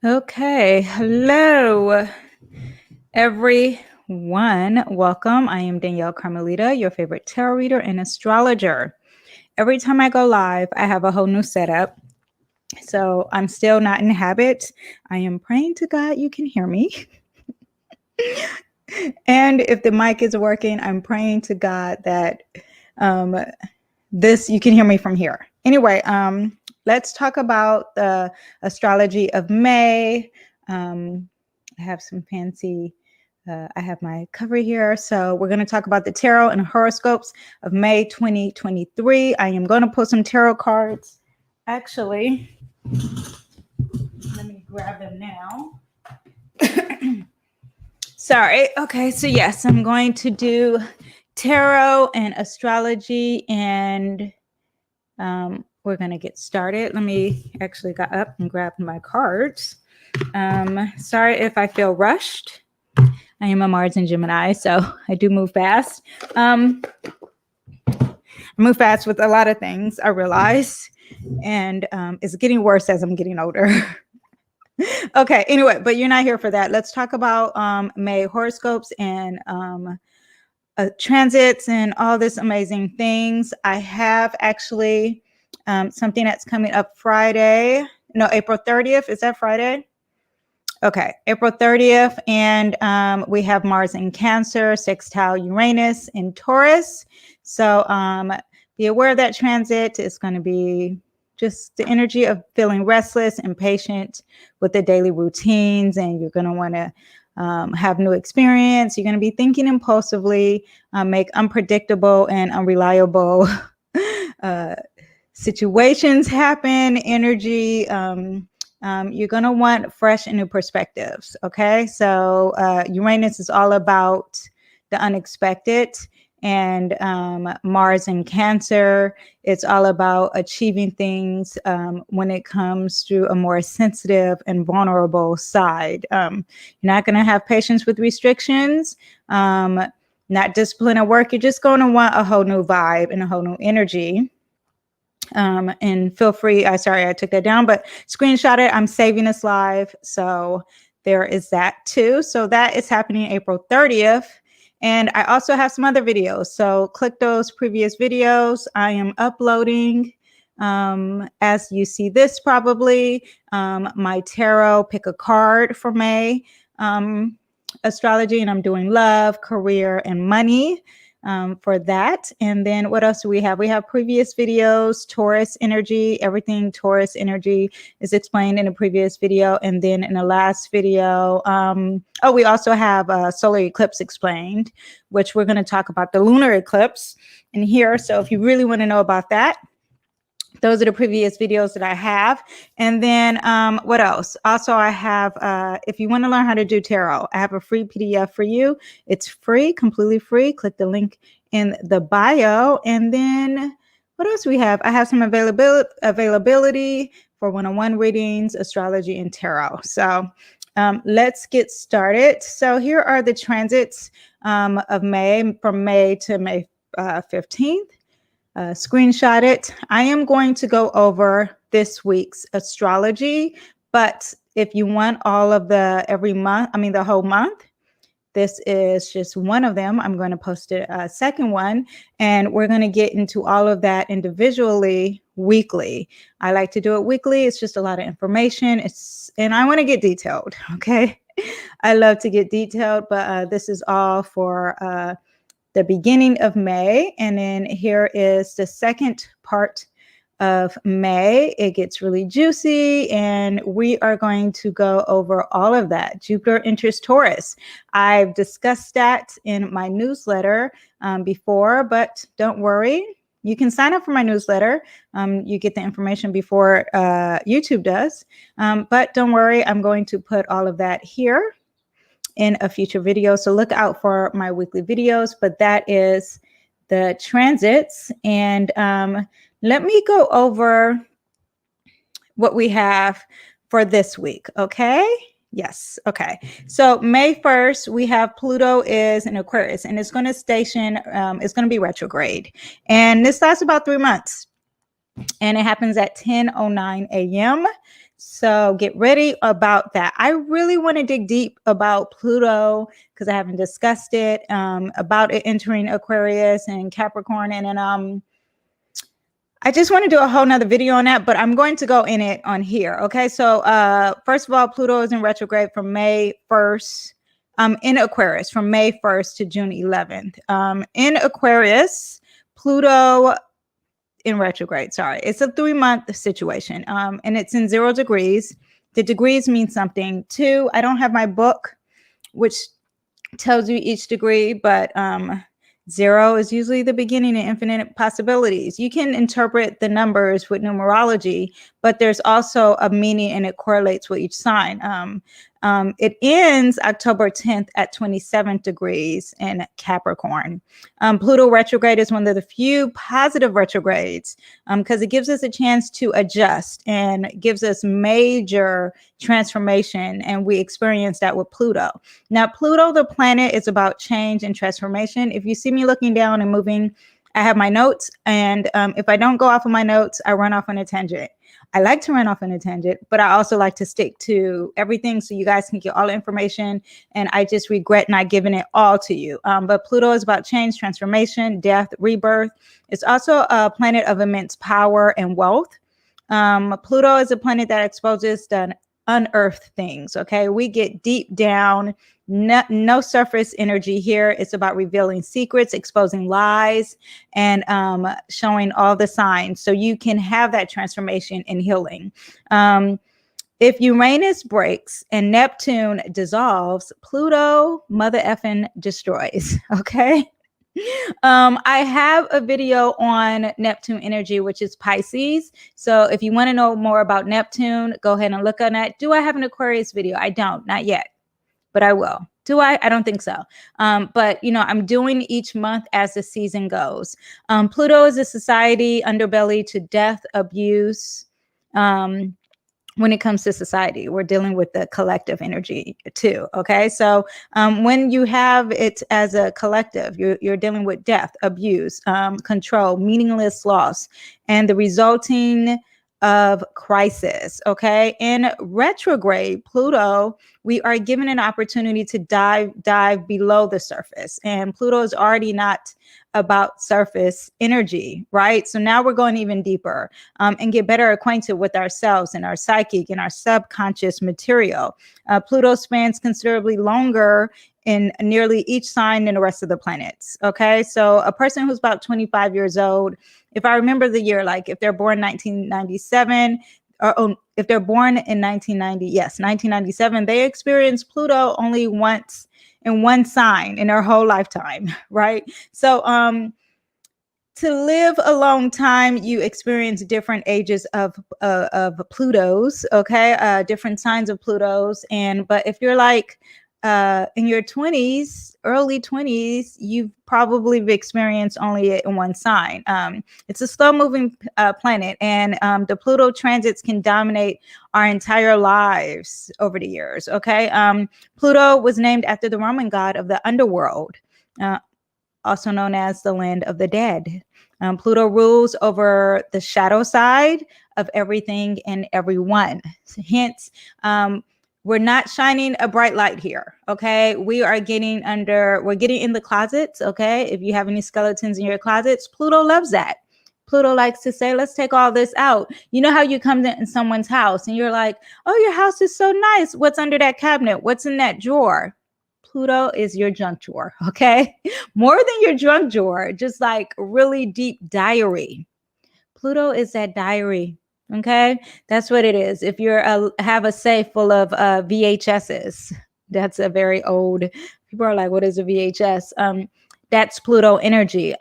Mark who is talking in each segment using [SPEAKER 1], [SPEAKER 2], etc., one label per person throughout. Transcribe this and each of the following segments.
[SPEAKER 1] Okay, hello everyone. Welcome. I am Danyell Carmelita, your favorite tarot reader and astrologer. Every time I go live, I have a whole new setup. So I'm still not in habit. I am praying to God you can hear me. And if the mic is working, I'm praying to God that this you can hear me from here. Anyway, let's talk about the astrology of May. I have some fancy I have my cover here. So we're going to talk about the tarot and horoscopes of May 2023. I am going to pull some tarot cards. Actually, let me grab them now. Sorry. Okay, so yes, I'm going to do tarot and astrology, and we're going to get started. Let me actually got up and grab my cards. Sorry if I feel rushed. I am a Mars and Gemini, so I do move fast. I move fast with a lot of things, I realize, and it's getting worse as I'm getting older. Okay, anyway, but you're not here for that. Let's talk about May horoscopes and transits and all this amazing things. I have actually something that's coming up Friday. No, April 30th. Is that Friday? Okay, April 30th, and we have Mars in Cancer, sextile Uranus in Taurus. So be aware of that transit. It's going to be just the energy of feeling restless, impatient with the daily routines, and you're going to want to have new experience. You're going to be thinking impulsively, make unpredictable and unreliable situations happen, energy. You're going to want fresh and new perspectives. Okay. So Uranus is all about the unexpected, and Mars in Cancer, it's all about achieving things when it comes to a more sensitive and vulnerable side. You're not going to have patience with restrictions, not discipline at work. You're just going to want a whole new vibe and a whole new energy. And feel free, sorry, I took that down, but screenshot it. I'm saving this live. So there is that too. So that is happening April 30th. And I also have some other videos. So click those previous videos. I am uploading, as you see this probably, my tarot pick a card for May astrology, and I'm doing love, career, and money. For that. And then what else do we have? We have previous videos, Taurus energy, everything Taurus energy is explained in a previous video. And then in the last video, we also have solar eclipse explained, which we're going to talk about the lunar eclipse in here. So if you really want to know about that, those are the previous videos that I have. And then what else? Also, I have, if you want to learn how to do tarot, I have a free PDF for you. It's free, completely free. Click the link in the bio. And then what else do we have? I have some availability for one-on-one readings, astrology, and tarot. So let's get started. So here are the transits of May, from May to May 15th. Screenshot it. I am going to go over this week's astrology, but if you want all of the the whole month, this is just one of them. I'm going to post a second one, and we're going to get into all of that individually weekly. I like to do it weekly. It's just a lot of information. And I want to get detailed. Okay. I love to get detailed, but this is all for the beginning of May. And then here is the second part of May. It gets really juicy, and we are going to go over all of that. Jupiter enters Taurus. I've discussed that in my newsletter before, but don't worry. You can sign up for my newsletter. You get the information before YouTube does. But don't worry, I'm going to put all of that here in a future video. So look out for my weekly videos, but that is the transits. And let me go over what we have for this week. Okay. Yes. Okay. So May 1st, we have Pluto is in Aquarius, and it's going to station, it's going to be retrograde. And this lasts about 3 months. And it happens at 10:09 a.m. So get ready about that. I really want to dig deep about Pluto because I haven't discussed it, about it entering Aquarius and Capricorn. And then I just want to do a whole nother video on that, but I'm going to go in it on here. Okay. So first of all, Pluto is in retrograde from May 1st, in Aquarius from May 1st to June 11th. In Aquarius, Pluto in retrograde, sorry, it's a 3-month situation, and it's in 0 degrees. The degrees mean something. 2, I don't have my book which tells you each degree, but 0 is usually the beginning of infinite possibilities. You can interpret the numbers with numerology, but there's also a meaning and it correlates with each sign. It ends October 10th at 27 degrees in Capricorn. Pluto retrograde is one of the few positive retrogrades because it gives us a chance to adjust and gives us major transformation. And we experience that with Pluto. Now, Pluto, the planet, is about change and transformation. If you see me looking down and moving, I have my notes. And if I don't go off of my notes, I run off on a tangent. I like to run off on a tangent, but I also like to stick to everything so you guys can get all the information. And I just regret not giving it all to you. But Pluto is about change, transformation, death, rebirth. It's also a planet of immense power and wealth. Pluto is a planet that exposes the unearthed things. Okay, we get deep down. No surface energy here. It's about revealing secrets, exposing lies, and showing all the signs so you can have that transformation and healing. If Uranus breaks and Neptune dissolves, Pluto mother effing destroys. Okay. I have a video on Neptune energy, which is Pisces. So if you want to know more about Neptune, go ahead and look on that. Do I have an Aquarius video? I don't, not yet, but I will. Do I? I don't think so. But, you know, I'm doing each month as the season goes. Pluto is a society underbelly to death, abuse. When it comes to society, we're dealing with the collective energy too. Okay. So when you have it as a collective, you're dealing with death, abuse, control, meaningless loss, and the resulting of crisis. Okay. In retrograde Pluto, we are given an opportunity to dive below the surface. And Pluto is already not about surface energy, right? So now we're going even deeper and get better acquainted with ourselves and our psychic and our subconscious material. Pluto spans considerably longer in nearly each sign than the rest of the planets. Okay, so a person who's about 25 years old, if I remember the year, like if they're born 1997, or if they're born in 1990, yes, 1997, they experience Pluto only once in one sign in their whole lifetime, right? So to live a long time, you experience different ages of Plutos, okay? Different signs of Plutos. But if you're like in your 20s, early 20s, you've probably experienced only in one sign. It's a slow moving planet, and the Pluto transits can dominate our entire lives over the years. Okay. Pluto was named after the Roman god of the underworld, also known as the land of the dead. Pluto rules over the shadow side of everything and everyone. Hence, we're not shining a bright light here. Okay. We're getting in the closets. Okay. If you have any skeletons in your closets, Pluto loves that. Pluto likes to say, let's take all this out. You know how you come in someone's house and you're like, oh, your house is so nice. What's under that cabinet? What's in that drawer? Pluto is your junk drawer. Okay. More than your junk drawer, just like really deep diary. Pluto is that diary. Okay, that's what it is. If you're have a safe full of VHSs, that's a very old. People are like, "What is a VHS?" That's Pluto energy.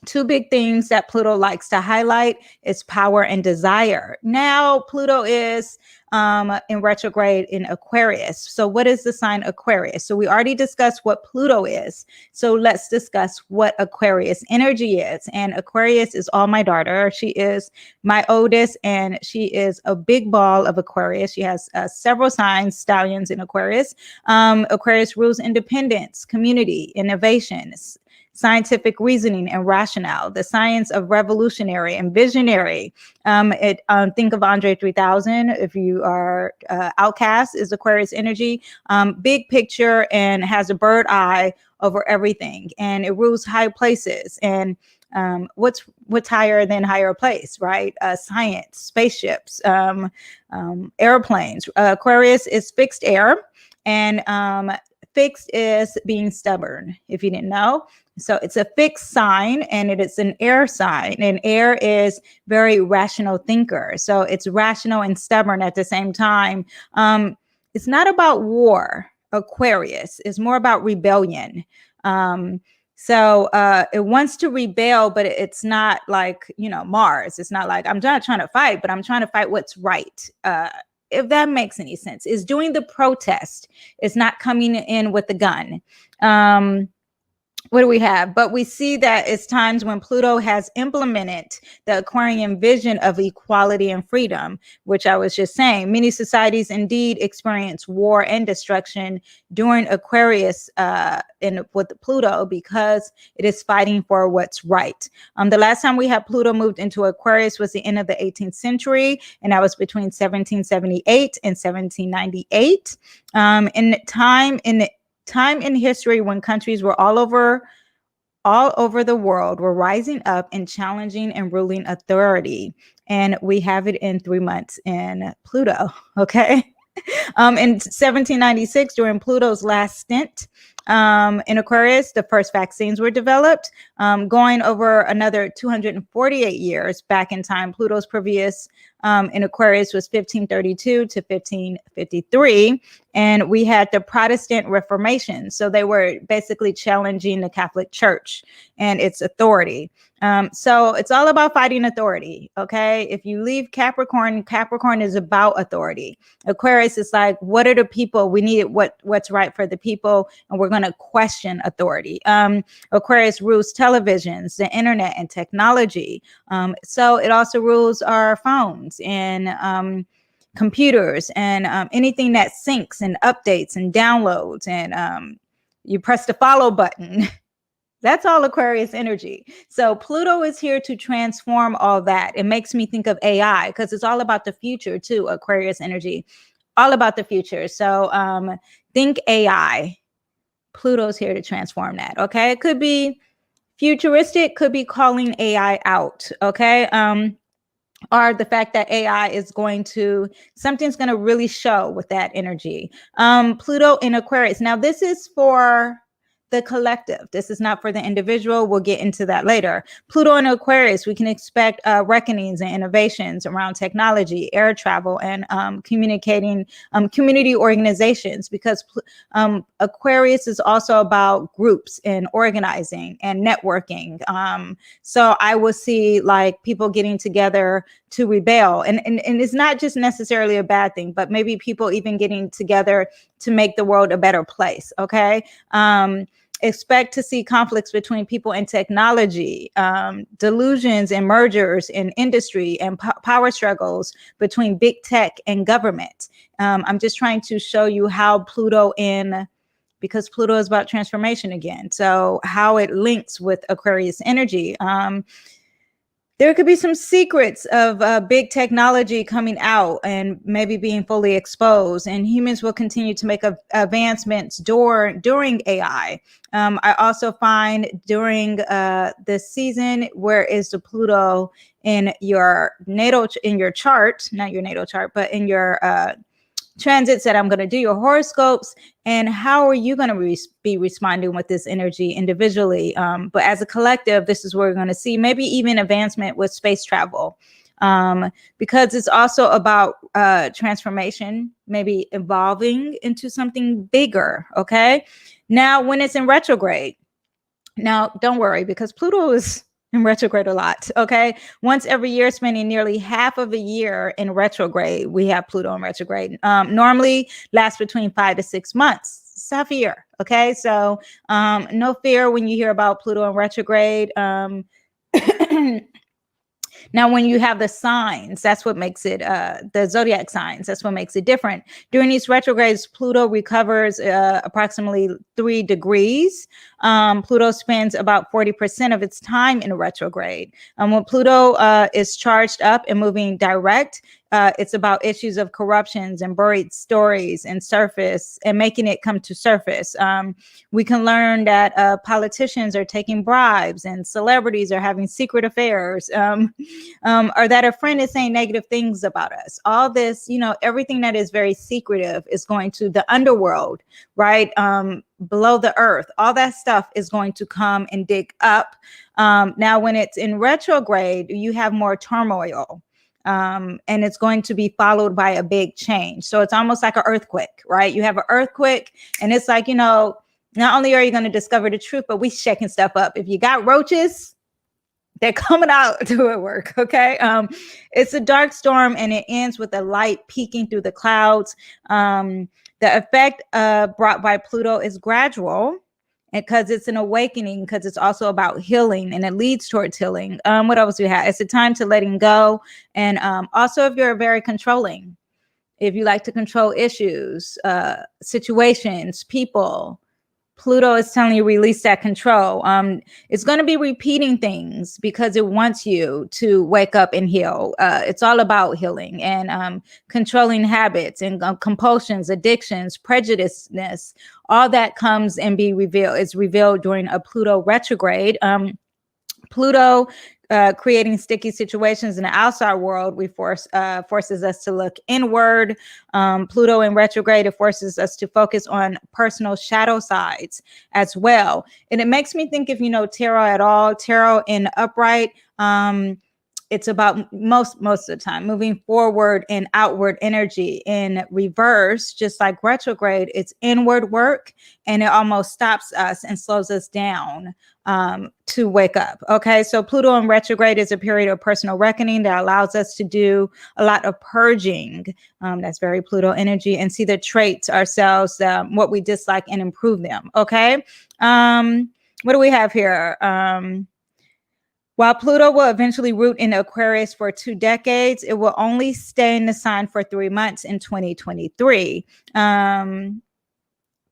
[SPEAKER 1] Two big things that Pluto likes to highlight is power and desire. Now, Pluto is in retrograde in Aquarius. So what is the sign Aquarius? So we already discussed what Pluto is. So let's discuss what Aquarius energy is. And Aquarius is all my daughter. She is my oldest, and she is a big ball of Aquarius. She has several signs, stallions in Aquarius. Aquarius rules independence, community, innovations, scientific reasoning and rationale, the science of revolutionary and visionary. Think of Andre 3000. If you are outcast, is Aquarius energy. Big picture and has a bird eye over everything, and it rules high places. And what's higher than higher place, right? Science, spaceships, airplanes. Aquarius is fixed air, and fixed is being stubborn, if you didn't know. So it's a fixed sign, and it is an air sign, and air is very rational thinker. So it's rational and stubborn at the same time. It's not about war. Aquarius is more about rebellion. So it wants to rebel, but it's not like, Mars. It's not like, I'm not trying to fight, but I'm trying to fight what's right. If that makes any sense. Is doing the protest. It's not coming in with the gun. What do we have? But we see that it's times when Pluto has implemented the Aquarian vision of equality and freedom, which I was just saying. Many societies indeed experience war and destruction during Aquarius with Pluto, because it is fighting for what's right. The last time we had Pluto moved into Aquarius was the end of the 18th century, and that was between 1778 and 1798. Time in history when countries were all over the world were rising up and challenging and ruling authority. And we have it in 3 months in Pluto. Okay. In 1796, during Pluto's last stint in Aquarius, the first vaccines were developed. Going over another 248 years back in time, Pluto's previous in Aquarius was 1532 to 1553. And we had the Protestant Reformation. So they were basically challenging the Catholic Church and its authority. So it's all about fighting authority. Okay. If you leave Capricorn, Capricorn is about authority. Aquarius is like, what are the people? We need what's right for the people. And we're going to question authority. Aquarius rules televisions, the internet, and technology. So it also rules our phones and computers and anything that syncs and updates and downloads, and you press the follow button. That's all Aquarius energy. So Pluto is here to transform all that. It makes me think of AI because it's all about the future too. Aquarius energy, all about the future. So think AI. Pluto's here to transform that. Okay. It could be futuristic, could be calling AI out. Okay. Or the fact that AI is something's going to really show with that energy. Pluto in Aquarius. Now, this is for the collective. This is not for the individual. We'll get into that later. Pluto in Aquarius, we can expect reckonings and innovations around technology, air travel, and communicating community organizations, because Aquarius is also about groups and organizing and networking. So I will see like people getting together to rebel. And it's not just necessarily a bad thing, but maybe people even getting together to make the world a better place. Okay. Expect to see conflicts between people and technology, delusions and mergers in industry, and power struggles between big tech and government. I'm just trying to show you how because Pluto is about transformation again. So how it links with Aquarius energy. There could be some secrets of big technology coming out and maybe being fully exposed, and humans will continue to make advancements during AI. I also find during this season, where is the Pluto in your chart, not your natal chart, but in your transits that I'm going to do, your horoscopes, and how are you going to be responding with this energy individually. But as a collective, this is where we're going to see maybe even advancement with space travel, because it's also about transformation, maybe evolving into something bigger. Okay. Now, when it's in retrograde, now don't worry, because Pluto is in retrograde a lot. Okay. Once every year, spending nearly half of a year in retrograde, we have Pluto in retrograde. Normally lasts between 5 to 6 months. It's half a year. Okay. So no fear when you hear about Pluto in retrograde. Now, when you have the signs, that's what makes it, the zodiac signs, that's what makes it different. During these retrogrades, Pluto recovers approximately 3 degrees Pluto spends about 40% of its time in retrograde. When Pluto is charged up and moving direct, it's about issues of corruptions and buried stories and surface and making it come to surface. We can learn that politicians are taking bribes and celebrities are having secret affairs, or that a friend is saying negative things about us. All this, everything that is very secretive is going to the underworld, right? Below the earth, all that stuff is going to come and dig up. Now, when it's in retrograde, you have more turmoil. And it's going to be followed by a big change. So it's almost like an earthquake, right? You have an earthquake and it's like, not only are you going to discover the truth, but we shaking stuff up. If you got roaches, they're coming out to work. Okay. It's a dark storm and it ends with a light peeking through the clouds. The effect brought by Pluto is gradual, because it's an awakening, because it's also about healing and it leads towards healing. What else do you have? It's a time to letting go. And also, if you're very controlling, if you like to control issues, situations, people, Pluto is telling you release that control. It's going to be repeating things because it wants you to wake up and heal. It's all about healing and controlling habits and compulsions, addictions, prejudiceness. All that comes and be revealed. It's revealed during a Pluto retrograde. Pluto creating sticky situations in the outside world, forces us to look inward. Pluto in retrograde, it forces us to focus on personal shadow sides as well. And it makes me think, if you know tarot at all, tarot in upright, it's about most of the time moving forward in outward energy. In reverse, just like retrograde, it's inward work, and it almost stops us and slows us down to wake up. Okay, so Pluto in retrograde is a period of personal reckoning that allows us to do a lot of purging. That's very Pluto energy, and see the traits ourselves, what we dislike, and improve them. Okay, what do we have here? While Pluto will eventually root in Aquarius for 2 decades, it will only stay in the sign for 3 months in 2023.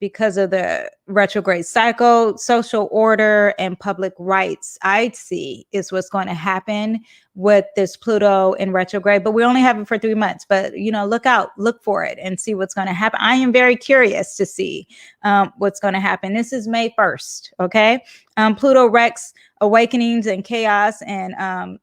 [SPEAKER 1] Because of the retrograde cycle, social order and public rights, I'd see, is what's going to happen with this Pluto in retrograde. But we only have it for 3 months. But, look for it and see what's going to happen. I am very curious to see what's going to happen. This is May 1st. Okay. Pluto wrecks awakenings and chaos and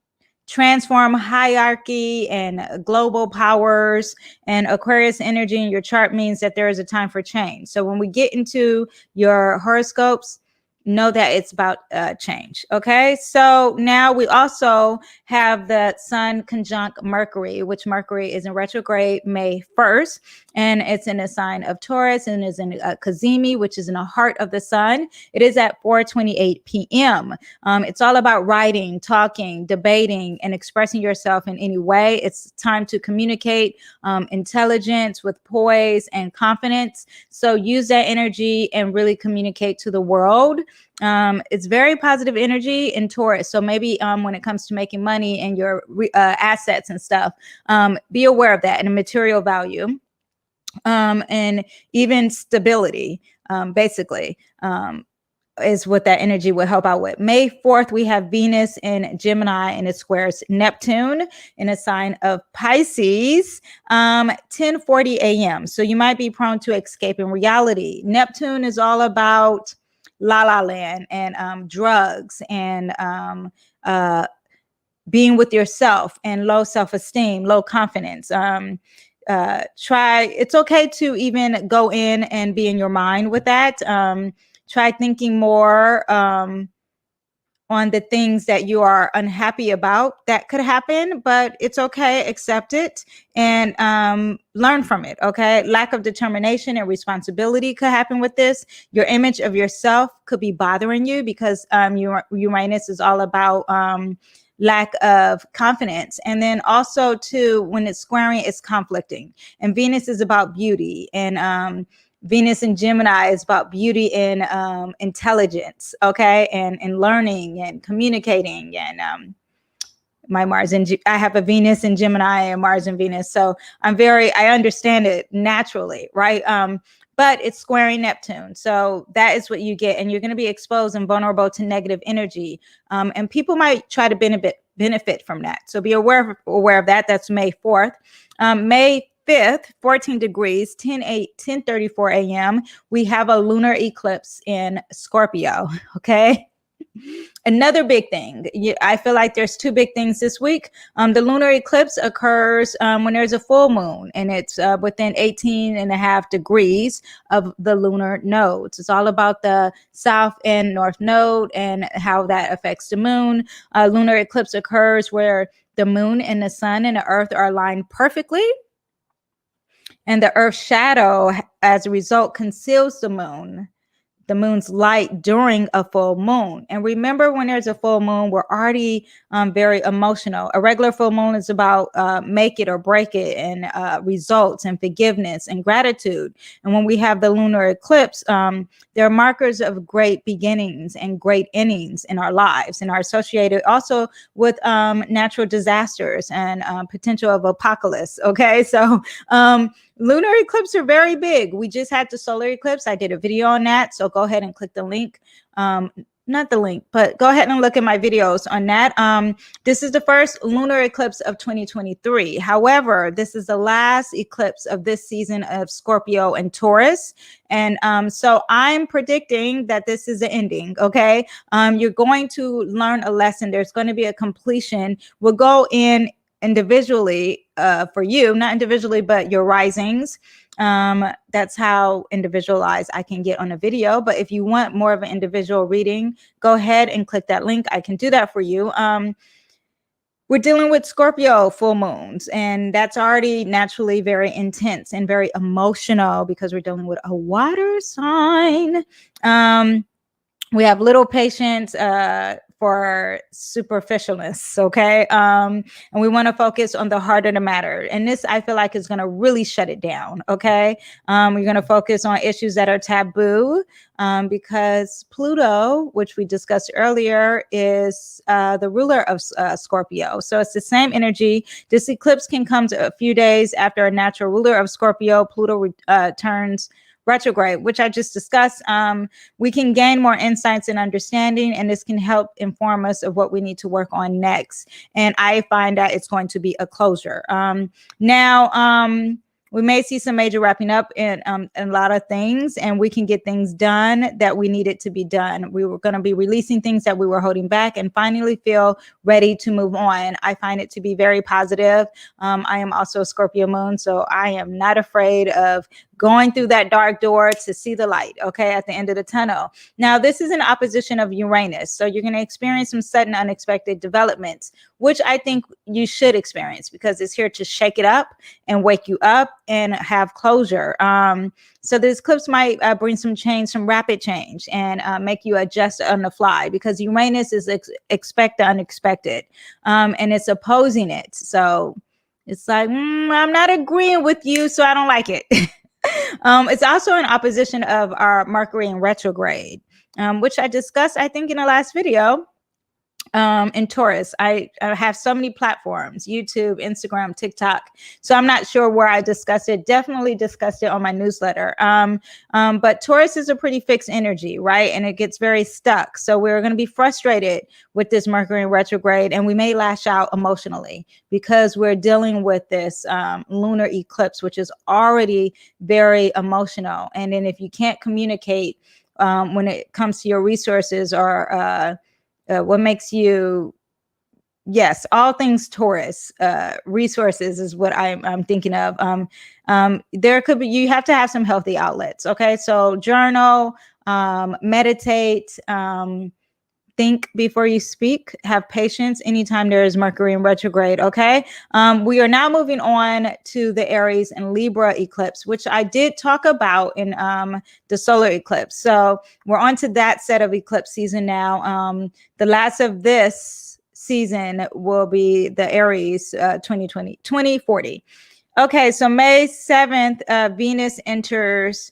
[SPEAKER 1] transform hierarchy and global powers. And Aquarius energy in your chart means that there is a time for change. So when we get into your horoscopes, know that it's about change. Okay, so now we also have the Sun conjunct Mercury, which Mercury is in retrograde May 1st, and it's in a sign of Taurus and is in Cazimi, which is in the heart of the Sun. It is at 4:28 p.m. It's all about writing, talking, debating, and expressing yourself in any way. It's time to communicate intelligence with poise and confidence. So use that energy and really communicate to the world. It's very positive energy in Taurus. So maybe when it comes to making money and your assets and stuff, be aware of that, and a material value and even stability, basically. Is what that energy will help out with. May 4th, we have Venus in Gemini, and it squares Neptune in a sign of Pisces, 10:40 a.m. So you might be prone to escaping reality. Neptune is all about La La Land and drugs and being with yourself and low self-esteem, low confidence. It's okay to even go in and be in your mind with that. Try thinking more on the things that you are unhappy about that could happen, but it's okay. Accept it and learn from it. Okay. Lack of determination and responsibility could happen with this. Your image of yourself could be bothering you because Uranus is all about lack of confidence. And then also too, when it's squaring, it's conflicting. And Venus is about beauty, and Venus in Gemini is about beauty and intelligence, okay, and learning and communicating and my Mars and I have a Venus in Gemini and Mars and Venus. So I understand it naturally, right? But it's squaring Neptune. So that is what you get. And you're going to be exposed and vulnerable to negative energy. And people might try to benefit from that. So be aware of that. That's May 4th. May 5th, 14 degrees, 10:34 a.m. We have a lunar eclipse in Scorpio. Okay. Another big thing, I feel like there's two big things this week. The lunar eclipse occurs when there's a full moon, and it's within 18.5 degrees of the lunar nodes. It's all about the south and north node and how that affects the moon. Lunar eclipse occurs where the moon and the sun and the earth are aligned perfectly, and the earth's shadow, as a result, conceals the moon's light during a full moon. And remember, when there's a full moon, we're already very emotional. A regular full moon is about make it or break it, and results and forgiveness and gratitude. And when we have the lunar eclipse, there are markers of great beginnings and great endings in our lives, and are associated also with natural disasters and potential of apocalypse. Okay, so lunar eclipses are very big. We just had the solar eclipse. I did a video on that. So go ahead and click the link. Not the link, but go ahead and look at my videos on that. This is the first lunar eclipse of 2023. However, this is the last eclipse of this season of Scorpio and Taurus. And so I'm predicting that this is the ending. Okay. You're going to learn a lesson. There's going to be a completion. We'll go in individually for you, not individually, but your risings. That's how individualized I can get on a video. But if you want more of an individual reading, go ahead and click that link. I can do that for you. We're dealing with Scorpio full moons, and that's already naturally very intense and very emotional because we're dealing with a water sign. We have little patience for superficialness, okay? And we want to focus on the heart of the matter. And this, I feel like, is going to really shut it down, okay? We're going to focus on issues that are taboo because Pluto, which we discussed earlier, is the ruler of Scorpio. So it's the same energy. This eclipse can come a few days after a natural ruler of Scorpio. Pluto turns retrograde, which I just discussed. We can gain more insights and understanding, and this can help inform us of what we need to work on next. And I find that it's going to be a closure. Now, we may see some major wrapping up in a lot of things, and we can get things done that we needed to be done. We were going to be releasing things that we were holding back and finally feel ready to move on. I find it to be very positive. I am also a Scorpio moon, so I am not afraid of going through that dark door to see the light, okay, at the end of the tunnel. Now, this is an opposition of Uranus, so you're going to experience some sudden, unexpected developments, which I think you should experience because it's here to shake it up and wake you up and have closure. So this eclipse might bring some change, some rapid change, and make you adjust on the fly because Uranus is expect the unexpected, and it's opposing it. So it's like, I'm not agreeing with you, so I don't like it. It's also in opposition of our Mercury in retrograde, which I discussed, I think, in the last video. In Taurus, I have so many platforms: YouTube, Instagram, TikTok. So I'm not sure where I discussed it. Definitely discussed it on my newsletter. But Taurus is a pretty fixed energy, right? And it gets very stuck. So we're going to be frustrated with this Mercury in retrograde, and we may lash out emotionally because we're dealing with this lunar eclipse, which is already very emotional. And then if you can't communicate when it comes to your resources or what makes you, yes, all things Taurus, resources is what I'm thinking of. There could be, you have to have some healthy outlets. Okay. So journal, meditate, think before you speak, have patience anytime there is Mercury in retrograde. Okay. We are now moving on to the Aries and Libra eclipse, which I did talk about in the solar eclipse. So we're on to that set of eclipse season now. The last of this season will be the Aries 2040. Okay. So May 7th, Venus enters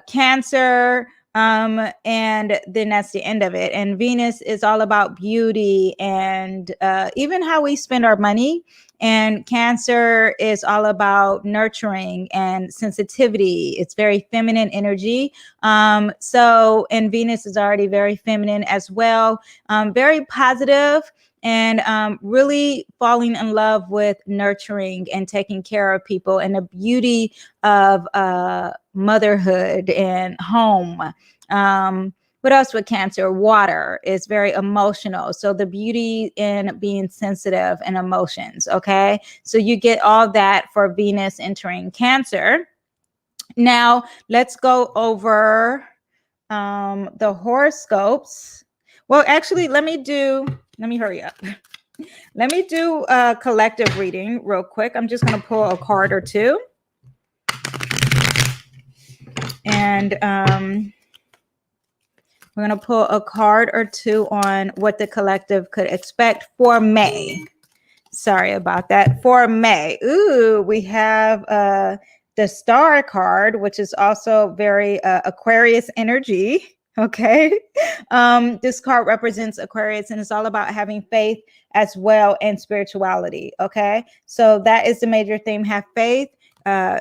[SPEAKER 1] Cancer, And then that's the end of it. And Venus is all about beauty and even how we spend our money. And Cancer is all about nurturing and sensitivity. It's very feminine energy. And Venus is already very feminine as well. Very positive and really falling in love with nurturing and taking care of people and the beauty of motherhood and home. What else with Cancer? Water is very emotional. So the beauty in being sensitive and emotions. Okay. So you get all that for Venus entering Cancer. Now let's go over the horoscopes. Well, actually, let me hurry up. Let me do a collective reading real quick. I'm just going to pull a card or two. And we're going to pull a card or two on what the collective could expect for May. Sorry about that. For May. Ooh, we have the Star card, which is also very Aquarius energy. Okay. This card represents Aquarius, and it's all about having faith as well and spirituality. Okay. So that is the major theme. Have faith and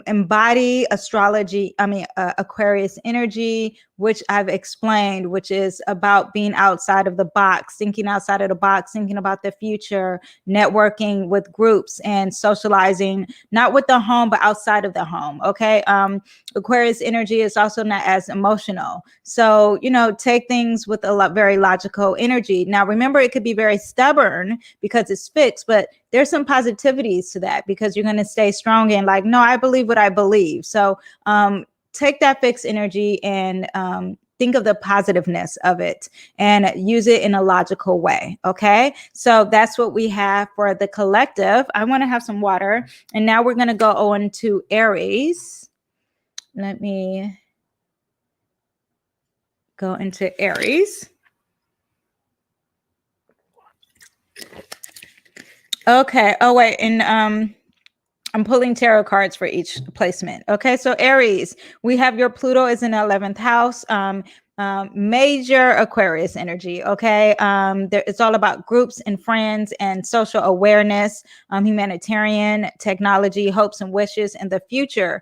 [SPEAKER 1] embody astrology. Aquarius energy, which I've explained, which is about being outside of the box, thinking outside of the box, thinking about the future, networking with groups and socializing, not with the home, but outside of the home. Okay. Aquarius energy is also not as emotional. So, take things with a very logical energy. Now, remember, it could be very stubborn because it's fixed, but there's some positivities to that because you're going to stay strong and like, no, I believe what I believe. So, take that fixed energy and think of the positiveness of it and use it in a logical way. Okay. So that's what we have for the collective. I want to have some water. And now we're going to go on to Aries. Let me go into Aries. Okay. Oh, wait. And I'm pulling tarot cards for each placement. Okay, so Aries, we have your Pluto is in the 11th house. Major Aquarius energy. Okay, it's all about groups and friends and social awareness, humanitarian, technology, hopes and wishes, and the future.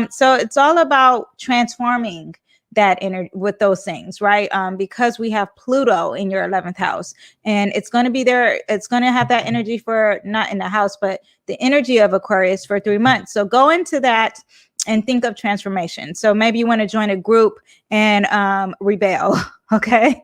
[SPEAKER 1] So it's all about transforming that energy with those things, right? Because we have Pluto in your 11th house, and it's going to be there. It's going to have that energy for not in the house, but the energy of Aquarius for 3 months. So go into that and think of transformation. So maybe you want to join a group and rebel. Okay.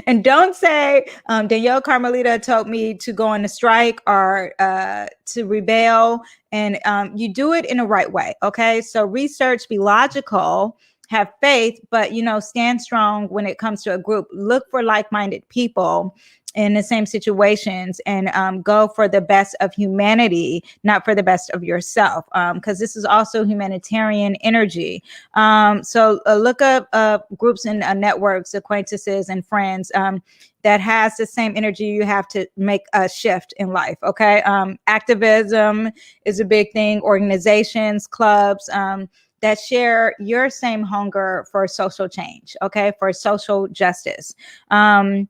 [SPEAKER 1] And don't say, Danyell Carmelita told me to go on a strike or to rebel. And you do it in the right way. Okay. So research, be logical, have faith, but, stand strong when it comes to a group. Look for like-minded people in the same situations and go for the best of humanity, not for the best of yourself, because this is also humanitarian energy. So look up groups and networks, acquaintances and friends that has the same energy you have to make a shift in life. Okay. Activism is a big thing. Organizations, clubs, that share your same hunger for social change, okay, for social justice. And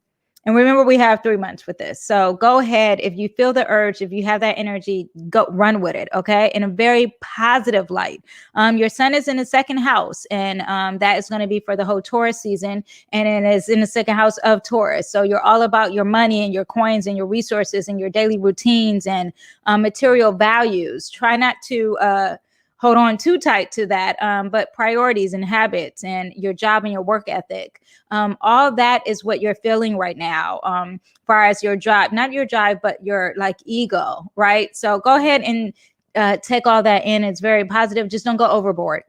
[SPEAKER 1] remember, we have 3 months with this. So go ahead. If you feel the urge, if you have that energy, go run with it, okay, in a very positive light. Your sun is in the 2nd house, and that is going to be for the whole Taurus season, and it is in the 2nd house of Taurus. So you're all about your money and your coins and your resources and your daily routines and material values. Try not to hold on too tight to that, but priorities and habits and your job and your work ethic, all that is what you're feeling right now, far as your drive, not your drive, but your like ego, right? So go ahead and take all that in. It's very positive. Just don't go overboard,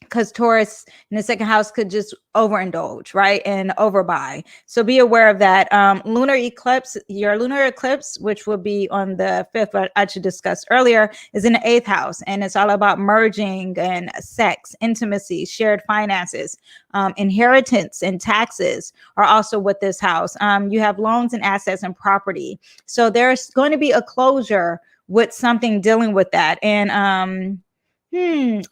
[SPEAKER 1] because Taurus in the 2nd house could just overindulge, right? And overbuy. So be aware of that. Lunar eclipse, your lunar eclipse, which will be on the 5th, but I should discuss earlier, is in the 8th house. And it's all about merging and sex, intimacy, shared finances, inheritance and taxes are also with this house. You have loans and assets and property. So there's going to be a closure with something dealing with that. And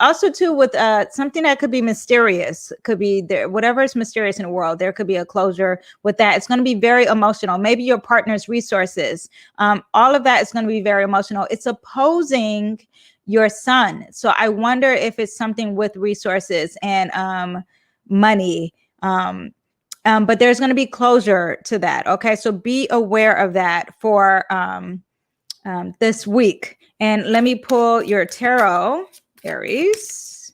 [SPEAKER 1] Also, too, with something that could be mysterious, could be there, whatever is mysterious in the world, there could be a closure with that. It's going to be very emotional. Maybe your partner's resources, all of that is going to be very emotional. It's opposing your sun. So I wonder if it's something with resources and money. But there's going to be closure to that. Okay. So be aware of that for this week. And let me pull your tarot, Aries.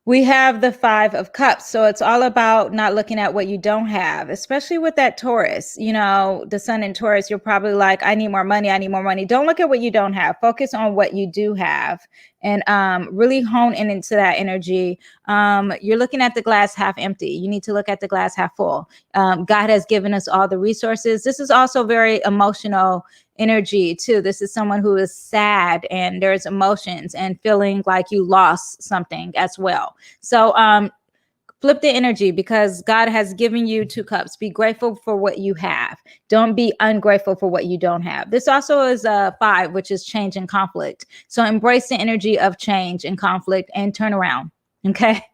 [SPEAKER 1] We have the 5 of Cups. So it's all about not looking at what you don't have, especially with that Taurus. You know, the sun in Taurus, you're probably like, I need more money. I need more money. Don't look at what you don't have. Focus on what you do have and really hone into that energy. You're looking at the glass half empty. You need to look at the glass half full. God has given us all the resources. This is also very emotional energy too. This is someone who is sad and there's emotions and feeling like you lost something as well. So flip the energy because God has given you 2 cups. Be grateful for what you have. Don't be ungrateful for what you don't have. This also is 5, which is change and conflict. So embrace the energy of change and conflict and turn around. Okay.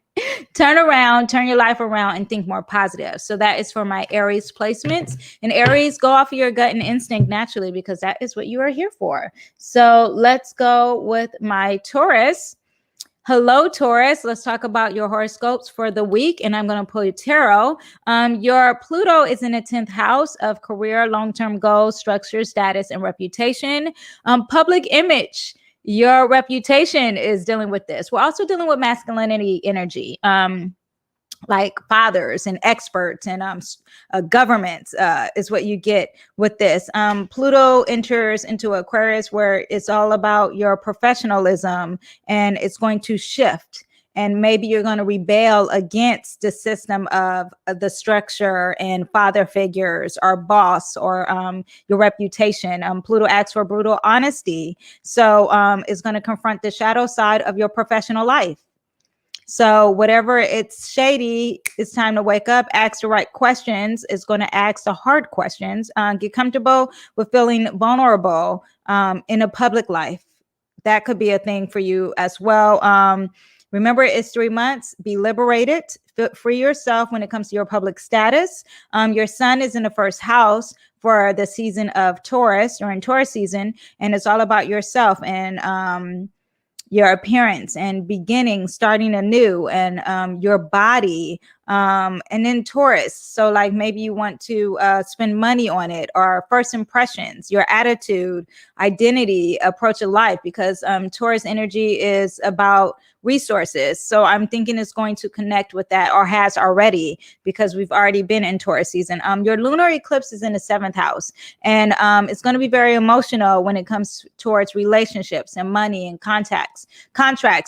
[SPEAKER 1] Turn around, turn your life around and think more positive. So that is for my Aries placements. And Aries, go off of your gut and instinct naturally because that is what you are here for. So let's go with my Taurus. Hello, Taurus. Let's talk about your horoscopes for the week. And I'm going to pull your tarot. Your Pluto is in the 10th house of career, long-term goals, structure, status, and reputation. Public image. Your reputation is dealing with this. We're also dealing with masculinity energy, like fathers and experts and governments is what you get with this. Pluto enters into Aquarius where it's all about your professionalism and it's going to shift. And maybe you're going to rebel against the system of the structure and father figures or boss or your reputation. Pluto acts for brutal honesty. So it's going to confront the shadow side of your professional life. So whatever it's shady, it's time to wake up, ask the right questions. It's going to ask the hard questions. Get comfortable with feeling vulnerable in a public life. That could be a thing for you as well. Remember, it's 3 months. Be liberated. Free yourself when it comes to your public status. Your sun is in the 1st house for the season of Taurus. You're in Taurus season, and it's all about yourself and your appearance and beginning, starting anew, and your body, and then Taurus. So like maybe you want to spend money on it, or first impressions, your attitude, identity, approach of life, because Taurus energy is about resources. So I'm thinking it's going to connect with that, or has already, because we've already been in Taurus season. Your lunar eclipse is in the 7th house, and it's going to be very emotional when it comes towards relationships and money and contracts.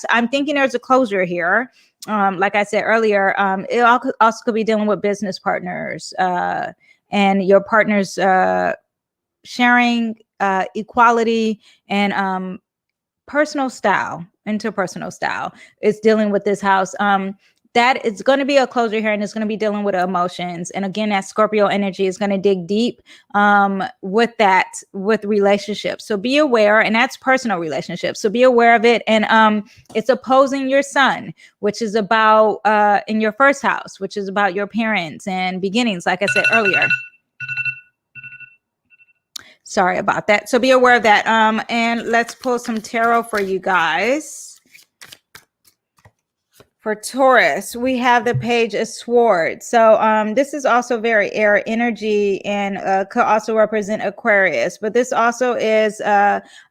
[SPEAKER 1] I'm thinking there's a closure here. Like I said earlier, it also could be dealing with business partners and your partners sharing equality and personal style, interpersonal style is dealing with this house. That is going to be a closure here, and it's going to be dealing with emotions. And again, that Scorpio energy is going to dig deep with that, with relationships. So be aware, and that's personal relationships. So be aware of it. And it's opposing your sun, which is about in your 1st house, which is about your parents and beginnings, like I said earlier. Sorry about that. So be aware of that. And let's pull some tarot for you guys. For Taurus, we have the Page of Swords. So this is also very air energy and could also represent Aquarius. But this also is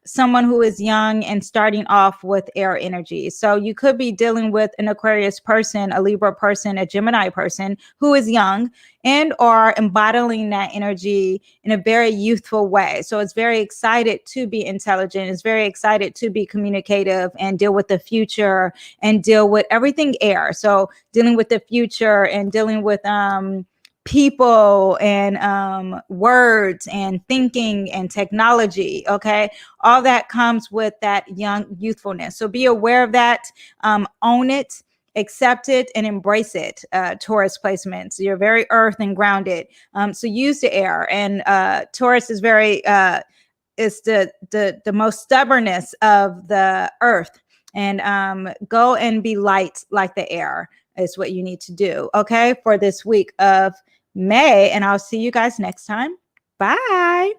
[SPEAKER 1] someone who is young and starting off with air energy. So you could be dealing with an Aquarius person, a Libra person, a Gemini person who is young and are embodying that energy in a very youthful way. So it's very excited to be intelligent. It's very excited to be communicative and deal with the future and deal with everything air. So dealing with the future and dealing with people and words and thinking and technology. Okay. All that comes with that young youthfulness. So be aware of that. Own it. Accept it and embrace it. Taurus placements. You're very earth and grounded. So use the air. And Taurus is very it's the most stubbornness of the earth. And go and be light like the air is what you need to do, okay, for this week of May. And I'll see you guys next time. Bye.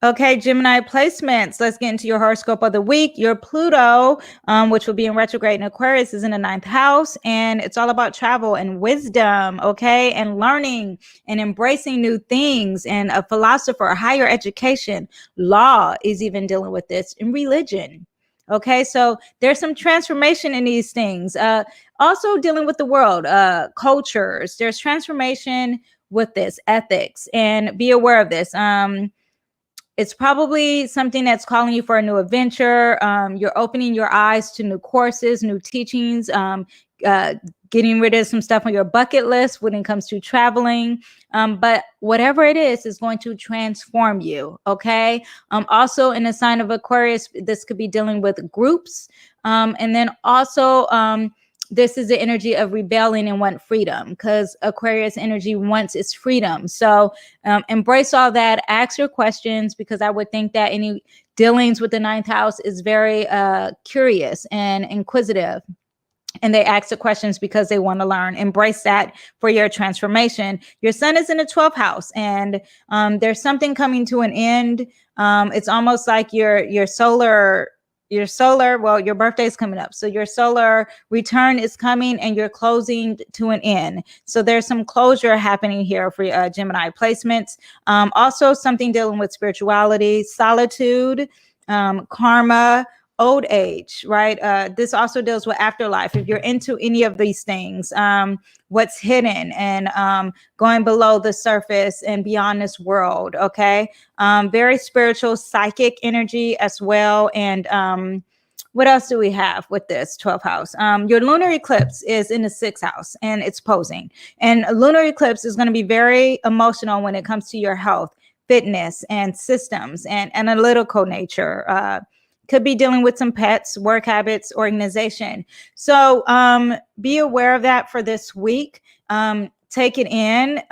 [SPEAKER 1] Okay, Gemini placements. Let's get into your horoscope of the week. Your Pluto, which will be in retrograde in Aquarius, is in the 9th house, and it's all about travel and wisdom, okay, and learning and embracing new things, and a philosopher, higher education, law is even dealing with this, in religion. Okay, so there's some transformation in these things. Also dealing with the world, cultures. There's transformation with this, ethics, and be aware of this. It's probably something that's calling you for a new adventure. You're opening your eyes to new courses, new teachings, getting rid of some stuff on your bucket list when it comes to traveling. But whatever it is going to transform you, okay? Also in the sign of Aquarius, this could be dealing with groups. And then also, this is the energy of rebelling and want freedom, because Aquarius energy wants its freedom. So embrace all that, ask your questions, because I would think that any dealings with the 9th house is very curious and inquisitive. And they ask the questions because they want to learn. Embrace that for your transformation. Your sun is in the 12th house, and there's something coming to an end. It's almost like your solar, well, your birthday is coming up, so your solar return is coming and you're closing to an end. So there's some closure happening here for Gemini placements. Also something dealing with spirituality, solitude, karma, old age, right? This also deals with afterlife. If you're into any of these things, what's hidden and going below the surface and beyond this world, okay? Very spiritual, psychic energy as well. And what else do we have with this 12th house? Your lunar eclipse is in the 6th house and it's posing. And a lunar eclipse is going to be very emotional when it comes to your health, fitness, and systems and analytical nature. Could be dealing with some pets, work habits, organization. So be aware of that for this week. Take it in.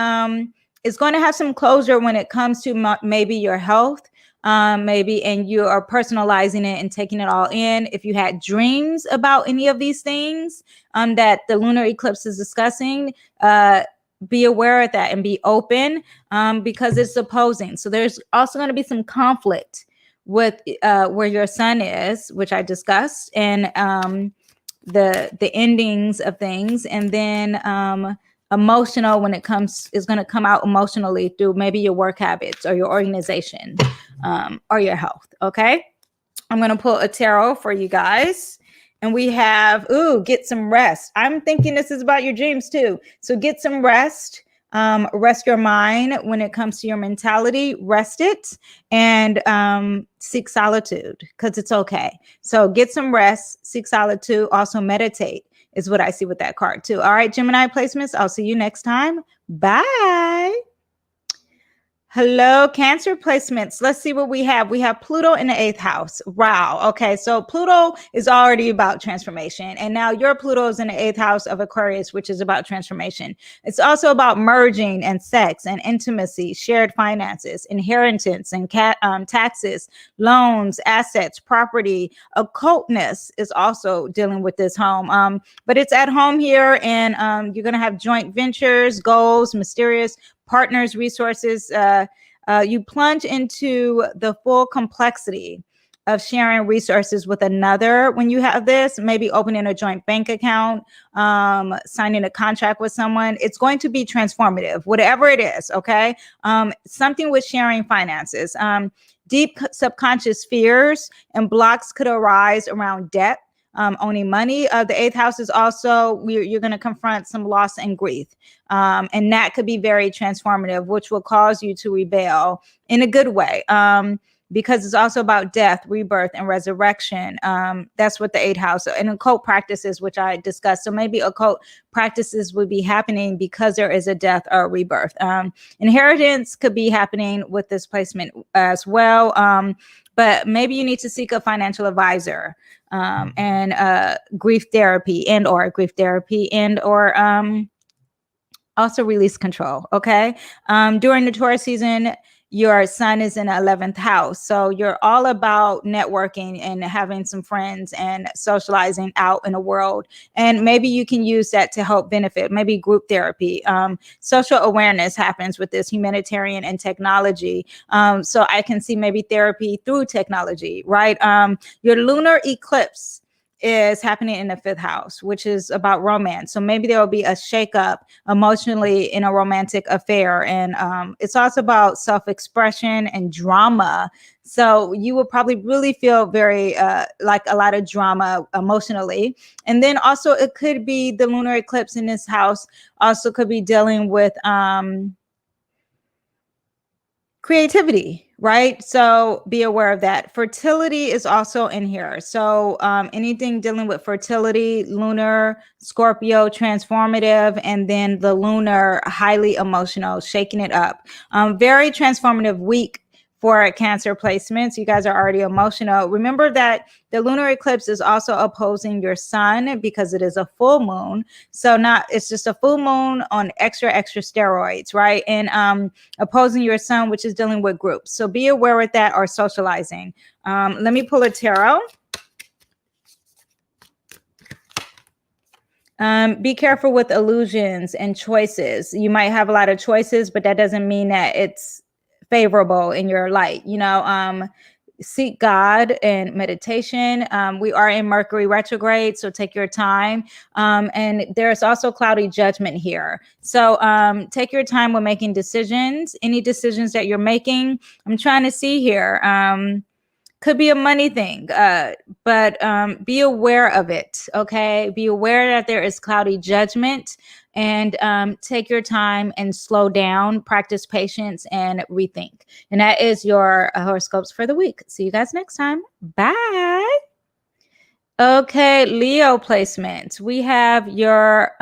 [SPEAKER 1] It's going to have some closure when it comes to maybe your health, maybe, and you are personalizing it and taking it all in. If you had dreams about any of these things that the lunar eclipse is discussing, be aware of that and be open because it's opposing. So there's also going to be some conflict with where your sun is, which I discussed, and the endings of things, and then emotional when it comes is going to come out emotionally through maybe your work habits or your organization or your health. Okay, I'm going to pull a tarot for you guys. And we have, get some rest. I'm thinking this is about your dreams too. So get some rest. Rest your mind when it comes to your mentality, rest it, and seek solitude because it's okay. So get some rest, seek solitude, also meditate is what I see with that card too. All right, Gemini placements. I'll see you next time. Bye. Hello, Cancer placements. Let's see what we have. We have Pluto in the 8th house. Wow. Okay. So Pluto is already about transformation. And now your Pluto is in the 8th house of Aquarius, which is about transformation. It's also about merging and sex and intimacy, shared finances, inheritance and taxes, loans, assets, property. Occultness is also dealing with this home. But it's at home here, and you're going to have joint ventures, goals, mysterious partners, resources. You plunge into the full complexity of sharing resources with another. When you have this, maybe opening a joint bank account, signing a contract with someone, it's going to be transformative, whatever it is. Okay. Something with sharing finances, deep subconscious fears and blocks could arise around debt. Owning money. The 8th house is also, you're going to confront some loss and grief. And that could be very transformative, which will cause you to rebel in a good way. Because it's also about death, rebirth, and resurrection. That's what the 8th house and occult practices, which I discussed. So maybe occult practices would be happening because there is a death or a rebirth. Inheritance could be happening with this placement as well. But maybe you need to seek a financial advisor and grief therapy and or also release control. Okay. During the Taurus season, your sun is in the 11th house. So you're all about networking and having some friends and socializing out in the world. And maybe you can use that to help benefit, maybe group therapy. Social awareness happens with this humanitarian and technology. So I can see maybe therapy through technology, right? Your lunar eclipse is happening in the 5th house, which is about romance. So maybe there will be a shakeup emotionally in a romantic affair. And it's also about self-expression and drama. So you will probably really feel very like a lot of drama emotionally. And then also it could be the lunar eclipse in this house also could be dealing with creativity, right? So be aware of that. Fertility is also in here. So anything dealing with fertility, lunar, Scorpio, transformative, and then the lunar, highly emotional, shaking it up. Very transformative week for Cancer placements. You guys are already emotional. Remember that the lunar eclipse is also opposing your sun because it is a full moon. So it's just a full moon on extra steroids, right? And opposing your sun, which is dealing with groups. So be aware with that, or socializing. Let me pull a tarot. Be careful with illusions and choices. You might have a lot of choices, but that doesn't mean that it's favorable in your light. Seek God and meditation. We are in Mercury retrograde, so take your time. And there's also cloudy judgment here. So take your time when making decisions. Any decisions that you're making, I'm trying to see here. Could be a money thing, but be aware of it, okay? Be aware that there is cloudy judgment, and take your time and slow down, practice patience, and rethink. And that is your horoscopes for the week. See you guys next time. Bye. Okay, Leo placements. We have your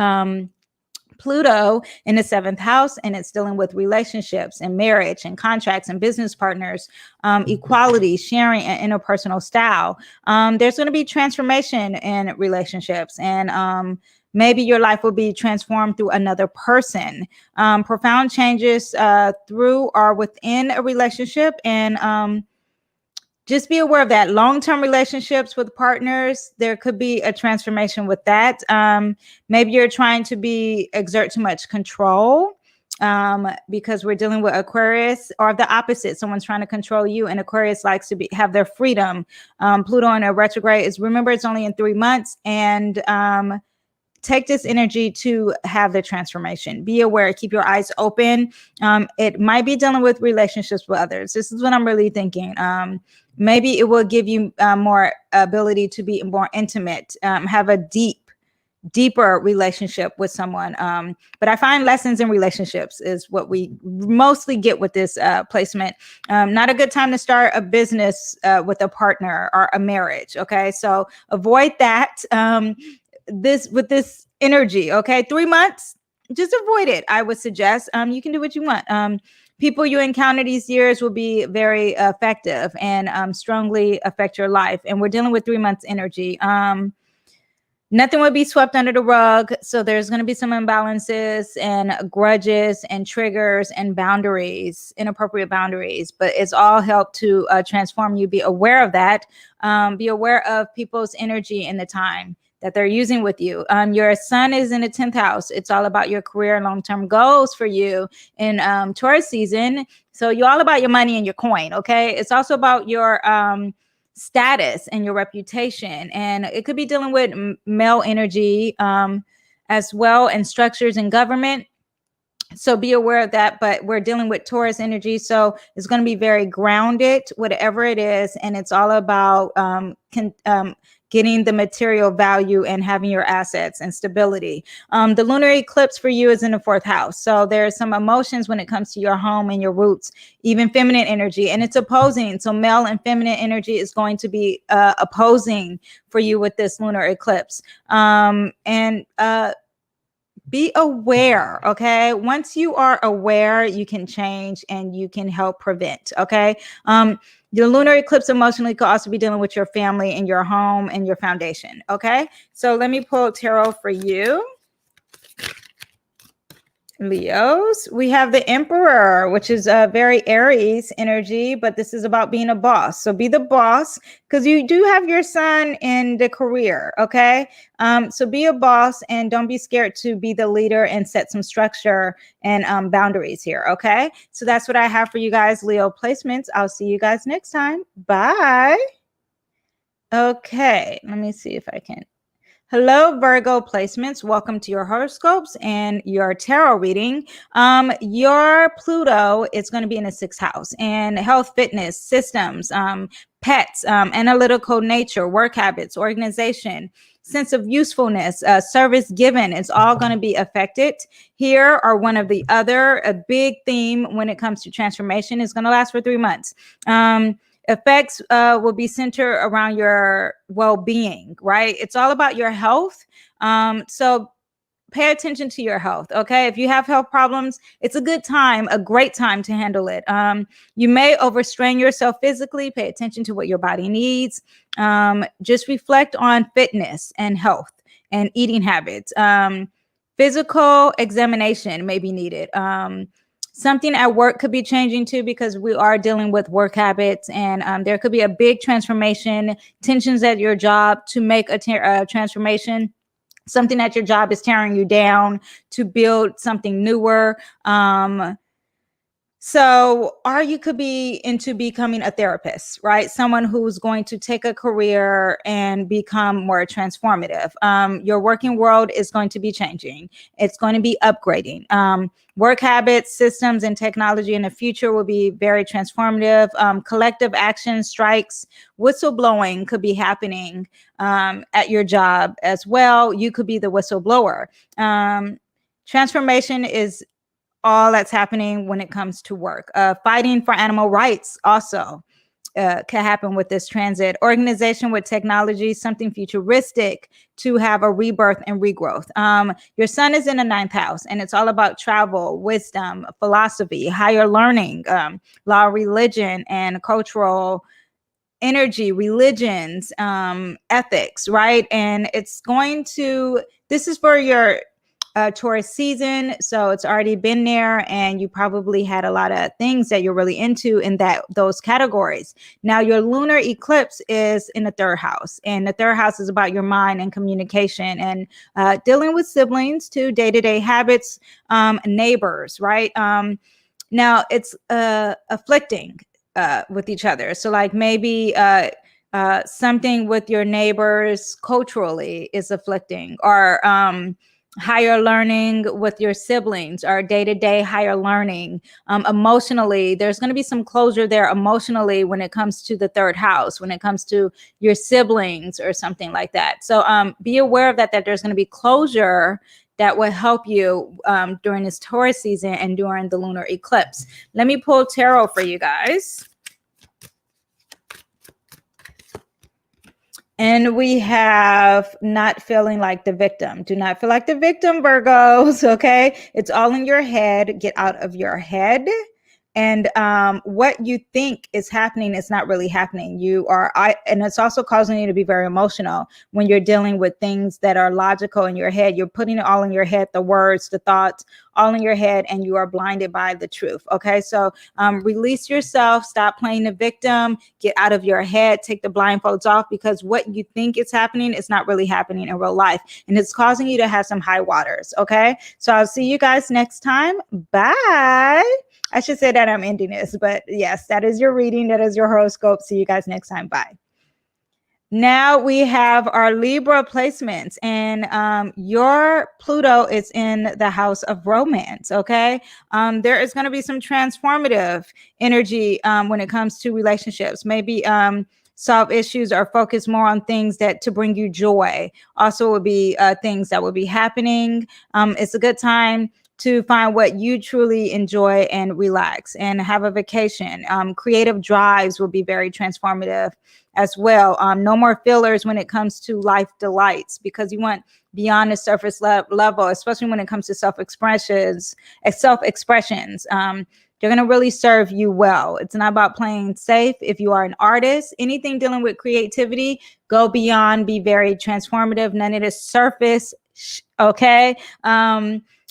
[SPEAKER 1] Pluto in the 7th house, and it's dealing with relationships and marriage and contracts and business partners, equality, sharing, and interpersonal style. There's going to be transformation in relationships, and maybe your life will be transformed through another person. Profound changes through or within a relationship, and just be aware of that. Long-term relationships with partners, there could be a transformation with that. Maybe you're trying to exert too much control because we're dealing with Aquarius, or the opposite. Someone's trying to control you, and Aquarius likes to have their freedom. Pluto in a retrograde remember, it's only in 3 months, and take this energy to have the transformation. Be aware, keep your eyes open. It might be dealing with relationships with others. This is what I'm really thinking. Maybe it will give you more ability to be more intimate, have a deeper relationship with someone. But I find lessons in relationships is what we mostly get with this placement. Not a good time to start a business with a partner or a marriage. Okay, so avoid that. With this energy, okay, 3 months, just avoid it. I would suggest. You can do what you want. People you encounter these years will be very effective and strongly affect your life. And we're dealing with 3 months energy. Nothing will be swept under the rug. So there's going to be some imbalances and grudges and triggers and boundaries, inappropriate boundaries, but it's all helped to transform you. Be aware of that. Be aware of people's energy in the time that they're using with you. Your sun is in the 10th house. It's all about your career and long-term goals for you in Taurus season. So you're all about your money and your coin, okay? It's also about your status and your reputation. And it could be dealing with male energy as well, and structures in government. So be aware of that, but we're dealing with Taurus energy. So it's going to be very grounded, whatever it is. And it's all about getting the material value and having your assets and stability. The lunar eclipse for you is in the 4th house. So there's some emotions when it comes to your home and your roots, even feminine energy, and it's opposing. So male and feminine energy is going to be opposing for you with this lunar eclipse. Be aware, okay? Once you are aware, you can change and you can help prevent, okay? Your lunar eclipse emotionally could also be dealing with your family and your home and your foundation, okay? So let me pull tarot for you. Leos, we have the Emperor, which is a very Aries energy, but this is about being a boss. So be the boss, because you do have your sun in the career. Okay. So be a boss and don't be scared to be the leader and set some structure and boundaries here. Okay. So that's what I have for you guys, Leo placements. I'll see you guys next time. Bye. Okay. Let me see if I can. Hello, Virgo placements. Welcome to your horoscopes and your tarot reading. Your Pluto is going to be in the 6th house, and health, fitness, systems, pets, analytical nature, work habits, organization, sense of usefulness, service given. It's all going to be affected here. Or one of the other, a big theme when it comes to transformation is going to last for 3 months. Effects will be centered around your well-being, right? It's all about your health. So pay attention to your health. Okay. If you have health problems, it's a good time, a great time to handle it. You may overstrain yourself physically. Pay attention to what your body needs. Just reflect on fitness and health and eating habits. Physical examination may be needed. Something at work could be changing too, because we are dealing with work habits, and there could be a big transformation, tensions at your job to make a transformation. Something at your job is tearing you down to build something newer. Or you could be into becoming a therapist, right? Someone who's going to take a career and become more transformative. Your working world is going to be changing. It's going to be upgrading. Work habits, systems, and technology in the future will be very transformative. Collective action, strikes, whistleblowing could be happening at your job as well. You could be the whistleblower. Transformation is all that's happening when it comes to work. Fighting for animal rights also can happen with this transit. Organization with technology, something futuristic to have a rebirth and regrowth. Your sun is in the 9th house, and it's all about travel, wisdom, philosophy, higher learning, law, religion, and cultural energy, religions, ethics, right? And it's going to, this is for your Taurus season, so it's already been there, and you probably had a lot of things that you're really into in those categories. Now your lunar eclipse is in the 3rd house, and the 3rd house is about your mind and communication and dealing with siblings too, day-to-day habits, neighbors, right? Now it's afflicting with each other. So like maybe something with your neighbors culturally is afflicting, or higher learning with your siblings, or day-to-day higher learning. Emotionally, there's going to be some closure there emotionally when it comes to the 3rd house, when it comes to your siblings or something like that. So be aware of that there's going to be closure that will help you during this Taurus season and during the lunar eclipse. Let me pull tarot for you guys. And we have not feeling like the victim. Do not feel like the victim, Virgos, okay? It's all in your head. Get out of your head. And what you think is happening is not really happening. And it's also causing you to be very emotional when you're dealing with things that are logical in your head. You're putting it all in your head, the words, the thoughts, all in your head, and you are blinded by the truth. Okay, so release yourself. Stop playing the victim. Get out of your head. Take the blindfolds off, because what you think is happening is not really happening in real life, and it's causing you to have some high waters. Okay, so I'll see you guys next time. Bye. I should say that I'm ending this, but yes, that is your reading. That is your horoscope. See you guys next time. Bye. Now we have our Libra placements, and your Pluto is in the house of romance. Okay. There is going to be some transformative energy when it comes to relationships. Maybe solve issues or focus more on things that to bring you joy. Also would be things that will be happening. It's a good time to find what you truly enjoy and relax and have a vacation. Creative drives will be very transformative as well. No more fillers when it comes to life delights, because you want beyond the surface level, especially when it comes to self-expressions. They're going to really serve you well. It's not about playing safe. If you are an artist, anything dealing with creativity, go beyond, be very transformative. None of this surface, okay?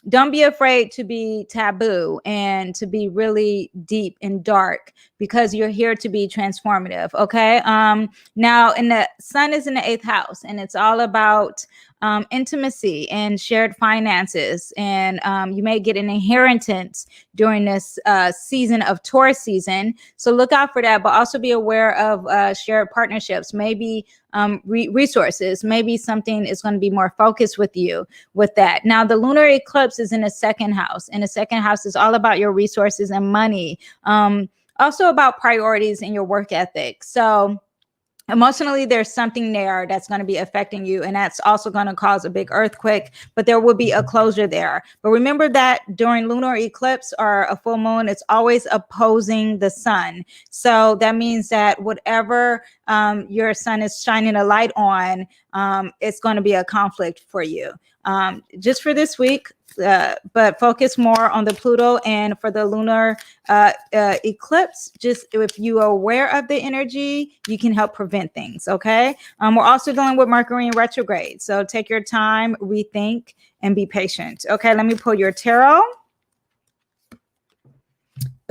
[SPEAKER 1] don't be afraid to be taboo and to be really deep and dark, because you're here to be transformative. Okay. Now, in the sun is in the 8th house, and it's all about intimacy and shared finances. And you may get an inheritance during this season of Taurus season. So look out for that, but also be aware of shared partnerships, maybe resources, maybe something is going to be more focused with you with that. Now, the lunar eclipse is in the 2nd house, and the 2nd house is all about your resources and money. Also about priorities and your work ethic. So emotionally, there's something there that's going to be affecting you, and that's also going to cause a big earthquake, but there will be a closure there. But remember that during lunar eclipse or a full moon, it's always opposing the sun. So that means that whatever your sun is shining a light on, it's going to be a conflict for you. Just for this week, but focus more on the Pluto. And for the lunar eclipse, just if you are aware of the energy, you can help prevent things. Okay. We're also dealing with Mercury in retrograde. So take your time, rethink, and be patient. Okay. Let me pull your tarot.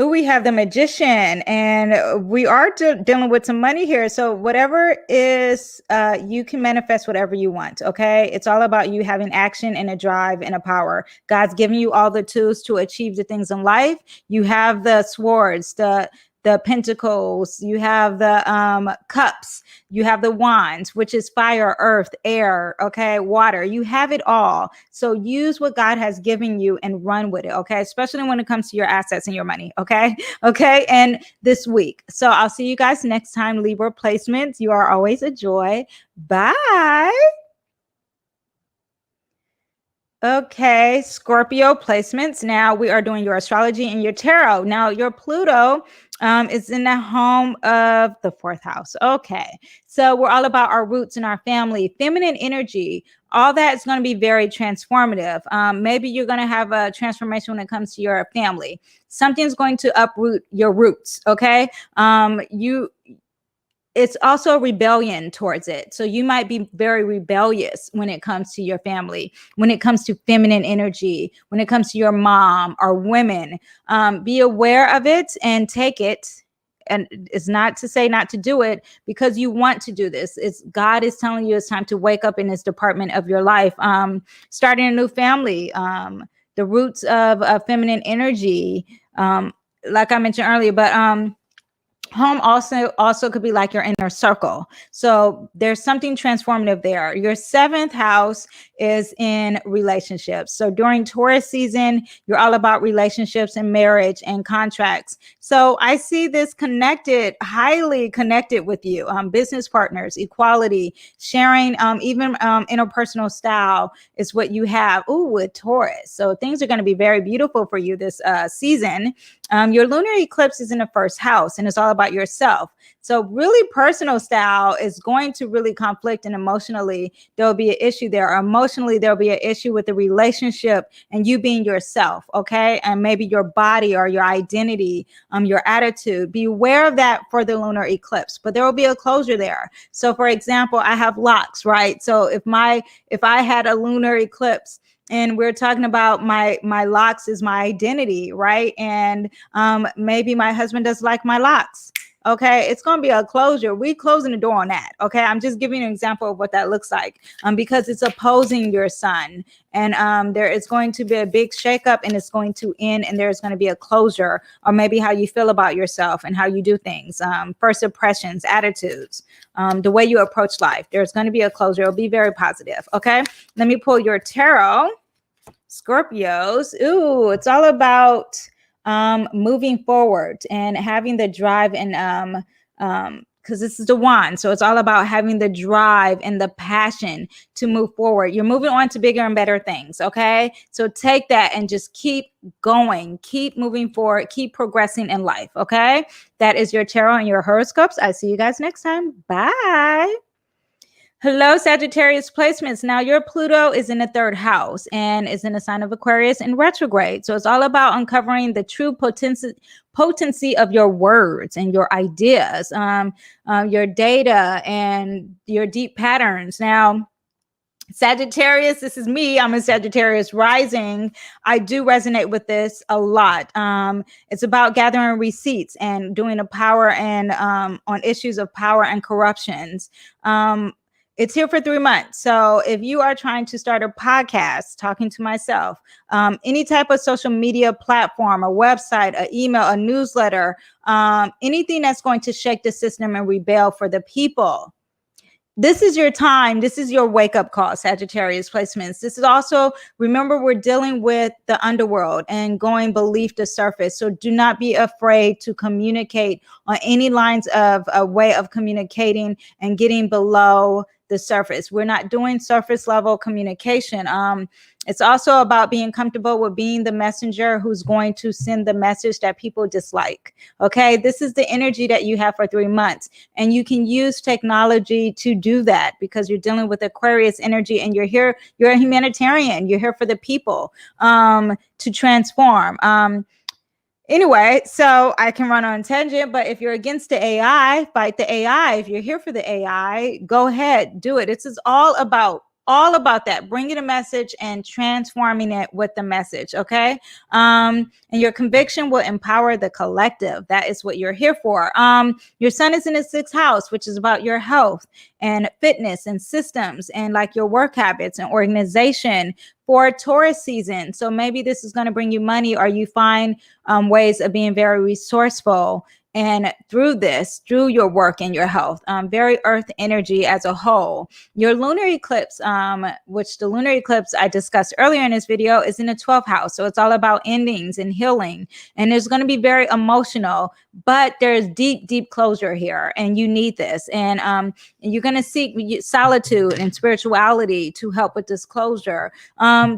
[SPEAKER 1] Ooh, we have the Magician, and we are dealing with some money here. So whatever is, you can manifest whatever you want, okay? It's all about you having action and a drive and a power. God's giving you all the tools to achieve the things in life. You have the swords, the pentacles, you have the cups, you have the wands, which is fire, earth, air, okay, water. You have it all. So use what God has given you and run with it, okay? Especially when it comes to your assets and your money, okay? Okay, and this week. So I'll see you guys next time, Libra placements. You are always a joy. Bye. Okay, Scorpio placements. Now we are doing your astrology and your tarot. Now your Pluto is in the home of the 4th house. Okay, so we're all about our roots and our family, feminine energy. All that is going to be very transformative. Maybe you're going to have a transformation when it comes to your family. Something's going to uproot your roots. Okay, it's also rebellion towards it. So you might be very rebellious when it comes to your family, when it comes to feminine energy, when it comes to your mom or women. Be aware of it and take it. And it's not to say not to do it, because you want to do this. It's God is telling you it's time to wake up in this department of your life. Starting a new family, the roots of feminine energy, like I mentioned earlier, but home also could be like your inner circle. So there's something transformative there. Your 7th house is in relationships. So during Taurus season, you're all about relationships and marriage and contracts. So I see this connected, highly connected with you. Business partners, equality, sharing, even interpersonal style is what you have. Ooh, with Taurus. So things are going to be very beautiful for you this season. Your lunar eclipse is in the 1st house, and it's all about yourself. So really personal style is going to really conflict, and emotionally there'll be an issue there. Or emotionally there'll be an issue with the relationship and you being yourself, okay? And maybe your body or your identity, your attitude. Be aware of that for the lunar eclipse, but there will be a closure there. So for example, I have locks, right? So if I had a lunar eclipse, and we're talking about my locks is my identity, right? And maybe my husband doesn't like my locks. Okay, it's going to be a closure. We closing the door on that. Okay, I'm just giving you an example of what that looks like, because it's opposing your sun, and there is going to be a big shakeup, and it's going to end, and there's going to be a closure, or maybe how you feel about yourself and how you do things, first impressions, attitudes, the way you approach life. There's going to be a closure. It'll be very positive. Okay, let me pull your tarot, Scorpios. Ooh, it's all about moving forward and having the drive, and because this is the wand, so it's all about having the drive and the passion to move forward. You're moving on to bigger and better things. Okay, so take that and just keep going, keep moving forward, keep progressing in life. Okay, that is your tarot and your horoscopes. I see you guys next time. Bye. Hello, Sagittarius placements. Now your Pluto is in the 3rd house and is in the sign of Aquarius in retrograde. So it's all about uncovering the true potency of your words and your ideas, your data and your deep patterns. Now, Sagittarius, this is me. I'm a Sagittarius rising. I do resonate with this a lot. It's about gathering receipts and doing a power and on issues of power and corruptions. It's here for 3 months. So if you are trying to start a podcast, talking to myself, any type of social media platform, a website, an email, a newsletter, anything that's going to shake the system and rebel for the people, this is your time. This is your wake-up call, Sagittarius placements. This is also, remember, we're dealing with the underworld and going beneath the surface. So do not be afraid to communicate on any lines of a way of communicating and getting below the surface. We're not doing surface level communication. It's also about being comfortable with being the messenger who's going to send the message that people dislike. Okay, this is the energy that you have for 3 months, and you can use technology to do that because you're dealing with Aquarius energy, and you're here. You're a humanitarian. You're here for the people to transform. Anyway, so I can run on tangent, but if you're against the AI, fight the AI. If you're here for the AI, go ahead, do it. This is all about that, bringing a message and transforming it with the message. Okay. And your conviction will empower the collective. That is what you're here for. Your sun is in the 6th house, which is about your health and fitness and systems and like your work habits and organization for Taurus season. So maybe this is going to bring you money, or you find ways of being very resourceful. And through your work and your health, very earth energy as a whole. Your lunar eclipse, which the lunar eclipse I discussed earlier in this video, is in the 12th house. So it's all about endings and healing. And it's going to be very emotional, but there's deep, deep closure here. And you need this. And you're going to seek solitude and spirituality to help with this closure.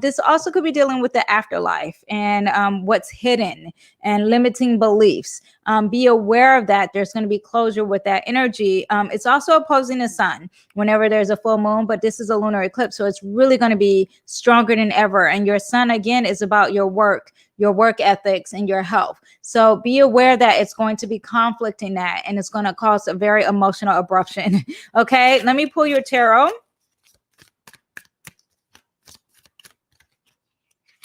[SPEAKER 1] This also could be dealing with the afterlife and what's hidden and limiting beliefs. Be aware of that. There's going to be closure with that energy. It's also opposing the sun whenever there's a full moon, but this is a lunar eclipse. So it's really going to be stronger than ever. And your sun, again, is about your work ethics, and your health. So be aware that it's going to be conflicting that, and it's going to cause a very emotional abruption. Okay, let me pull your tarot.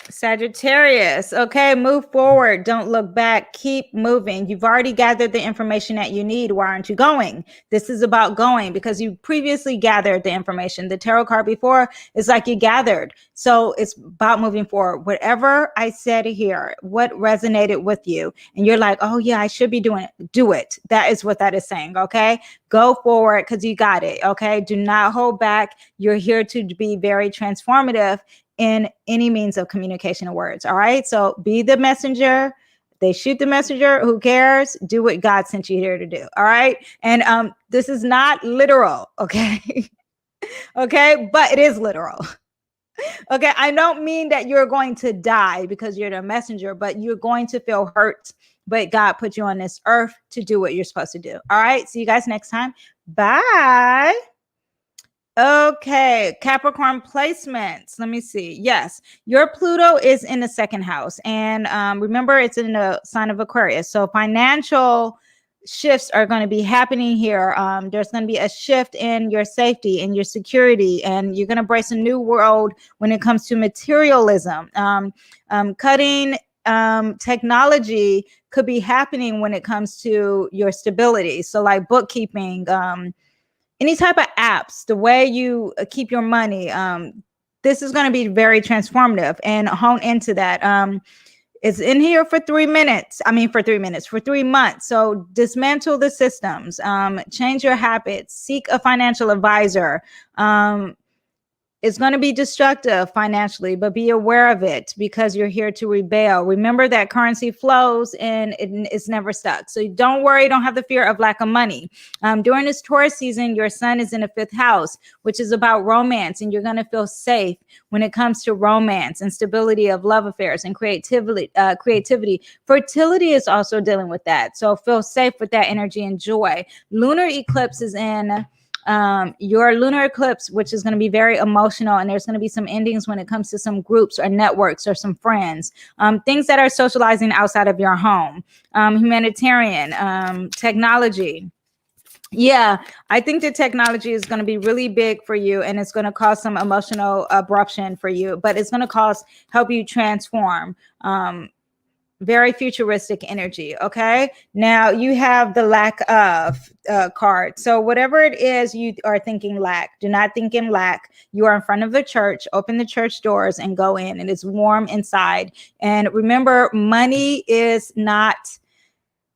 [SPEAKER 1] Sagittarius, okay, move forward. Don't look back. Keep moving. You've already gathered the information that you need. Why aren't you going? This is about going because you previously gathered the information. The tarot card before is like you gathered. So it's about moving forward. Whatever I said here, what resonated with you, and you're like, oh yeah, I should be doing it. Do it. That is what that is saying. Okay, go forward because you got it. Okay, do not hold back. You're here to be very transformative in any means of communication of words. All right. So be the messenger. They shoot the messenger. Who cares? Do what God sent you here to do. All right. And this is not literal. Okay. Okay. But it is literal. Okay. I don't mean that you're going to die because you're the messenger, but you're going to feel hurt. But God put you on this earth to do what you're supposed to do. All right. See you guys next time. Bye. Okay, Capricorn placements. Let me see. Yes, your Pluto is in the 2nd house. And remember, it's in the sign of Aquarius. So financial shifts are going to be happening here. There's going to be a shift in your safety and your security. And you're going to embrace a new world when it comes to materialism. Cutting technology could be happening when it comes to your stability. So like bookkeeping, any type of apps, the way you keep your money, this is going to be very transformative and hone into that. It's in here for 3 minutes. For 3 months. So dismantle the systems, change your habits, seek a financial advisor. It's going to be destructive financially, but be aware of it because you're here to rebel. Remember that currency flows and it's never stuck. So don't worry. Don't have the fear of lack of money. During this Taurus season, your sun is in the 5th house, which is about romance. And you're going to feel safe when it comes to romance and stability of love affairs and creativity. Fertility is also dealing with that. So feel safe with that energy and joy. Lunar eclipse is in your lunar eclipse, which is going to be very emotional, and there's going to be some endings when it comes to some groups or networks or some friends, things that are socializing outside of your home, humanitarian, technology. Yeah, I think the technology is going to be really big for you, and it's going to cause some emotional abruption for you, but it's going to help you transform. Very futuristic energy. Okay, now you have the lack of card. So whatever it is you are thinking lack, do not think in lack. You are in front of the church. Open the church doors and go in, and it's warm inside. And remember, money is not,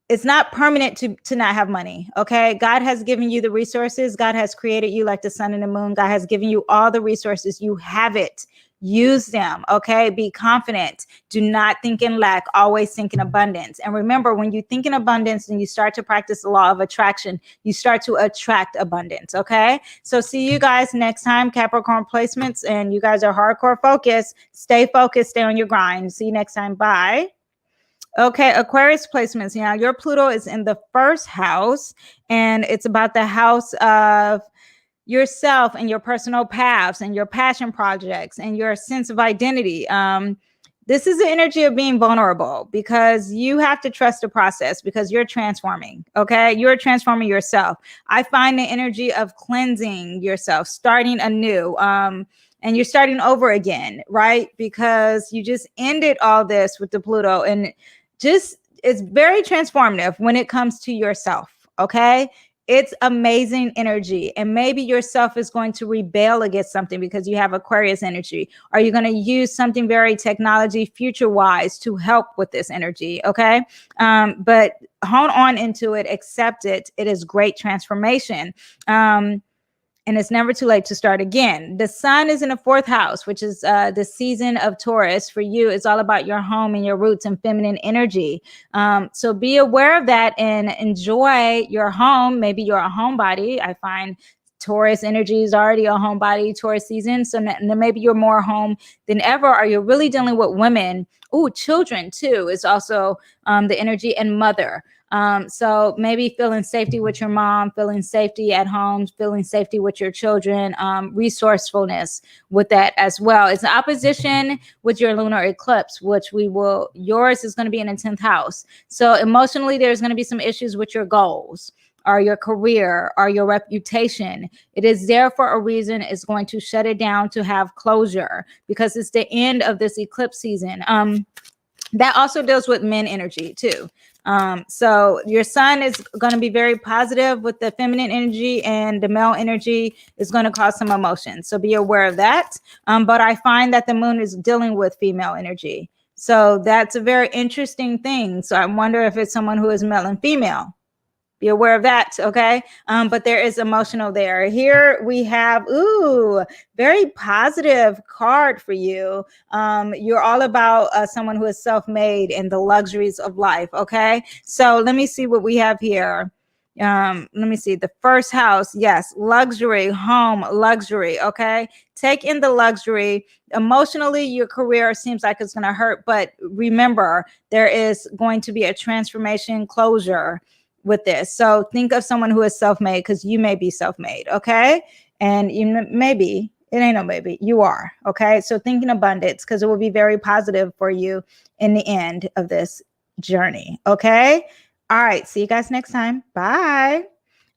[SPEAKER 1] it's not permanent to not have money. Okay, God has given you the resources. God has created you like the sun and the moon. God has given you all the resources. You have it. Use them. Okay, be confident. Do not think in lack. Always think in abundance. And remember, when you think in abundance and you start to practice the law of attraction, you start to attract abundance. Okay, so see you guys next time, Capricorn placements. And you guys are hardcore focused. Stay focused. Stay on your grind. See you next time. Bye. Okay, Aquarius placements. Now, your Pluto is in the first house, and it's about the house of yourself and your personal paths and your passion projects and your sense of identity. This is the energy of being vulnerable, because you have to trust the process, because you're transforming. Okay, you're transforming yourself. I find the energy of cleansing yourself, starting anew. And you're starting over again, right? Because you just ended all this with the Pluto, and just, it's very transformative when it comes to yourself. Okay, it's amazing energy. And maybe yourself is going to rebel against something because you have Aquarius energy. Are you going to use something very technology future wise to help with this energy? Okay, but hone on into it, accept it. It is great transformation. And it's never too late to start again. The sun is in the fourth house, which is the season of Taurus. For you, it's all about your home and your roots and feminine energy. So be aware of that and enjoy your home. Maybe you're a homebody. I find Taurus energy is already a homebody, Taurus season. So maybe you're more home than ever, or you're really dealing with women. Oh, children too is also the energy, and mother. So maybe feeling safety with your mom, feeling safety at home, feeling safety with your children, resourcefulness with that as well. It's an opposition with your lunar eclipse, which yours is going to be in the 10th house. So emotionally, there's going to be some issues with your goals or your career or your reputation. It is there for a reason. It's going to shut it down to have closure, because it's the end of this eclipse season. That also deals with men energy too. So your sun is going to be very positive with the feminine energy, and the male energy is going to cause some emotions. So be aware of that. But I find that the moon is dealing with female energy. So that's a very interesting thing. So I wonder if it's someone who is male and female. Be aware of that, okay? But there is emotional there. Here we have, very positive card for you. You're all about someone who is self-made and the luxuries of life, okay? So let me see what we have here. Let me see. The first house, yes, luxury, home, luxury, okay? Take in the luxury. Emotionally, your career seems like it's going to hurt, but remember, there is going to be a transformation, closure with this. So think of someone who is self-made, because you may be self-made, okay? And maybe, it ain't no maybe, you are, okay? So think in abundance, because it will be very positive for you in the end of this journey, okay? All right, see you guys next time. Bye.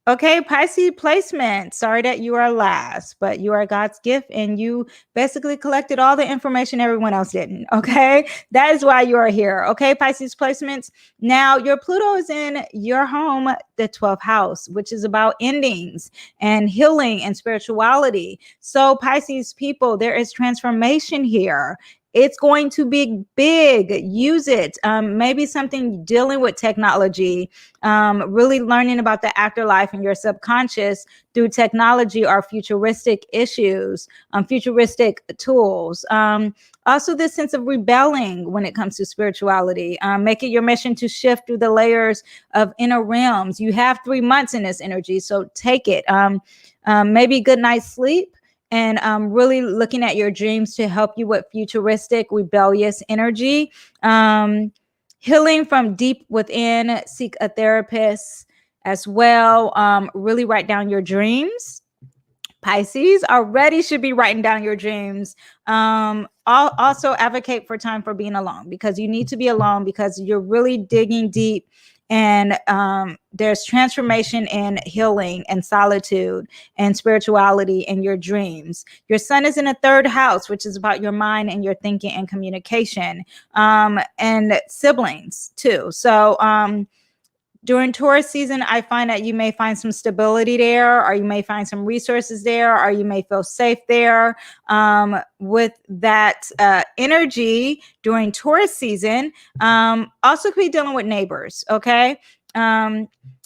[SPEAKER 1] Okay, Pisces placement. Sorry that you are last, but you are God's gift, and you basically collected all the information everyone else didn't. Okay, that is why you are here. Okay, Pisces placements. Now, your Pluto is in your home, the 12th house, which is about endings and healing and spirituality. So, Pisces people, there is transformation here. It's going to be big. Use it. Maybe something dealing with technology, really learning about the afterlife and your subconscious through technology or futuristic issues, futuristic tools. Also, this sense of rebelling when it comes to spirituality. Make it your mission to shift through the layers of inner realms. You have 3 months in this energy, so take it. Maybe good night's sleep. And really looking at your dreams to help you with futuristic, rebellious energy. Healing from deep within, seek a therapist as well. Really write down your dreams. Pisces already should be writing down your dreams. Also advocate for time for being alone, because you need to be alone, because you're really digging deep and there's transformation and healing and solitude and spirituality in your dreams. Your sun is in the 3rd house, which is about your mind and your thinking and communication, and siblings too. So during Taurus season, I find that you may find some stability there, or you may find some resources there, or you may feel safe there. With that energy during Taurus season, also could be dealing with neighbors, okay?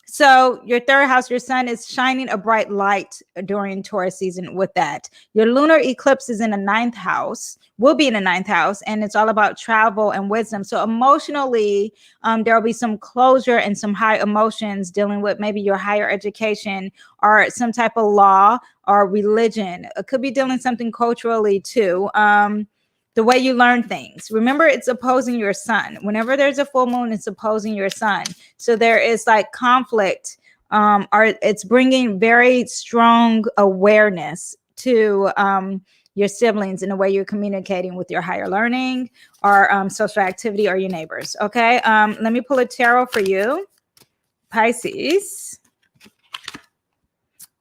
[SPEAKER 1] So your 3rd house, your sun is shining a bright light during Taurus season with that. Your lunar eclipse is in the 9th house, will be in the 9th house, and it's all about travel and wisdom. So emotionally, there will be some closure and some high emotions dealing with maybe your higher education or some type of law or religion. It could be dealing something culturally too. The way you learn things. Remember, it's opposing your sun. Whenever there's a full moon, it's opposing your sun. So there is like conflict, or it's bringing very strong awareness to your siblings in the way you're communicating with your higher learning or social activity or your neighbors. Okay, let me pull a tarot for you, Pisces.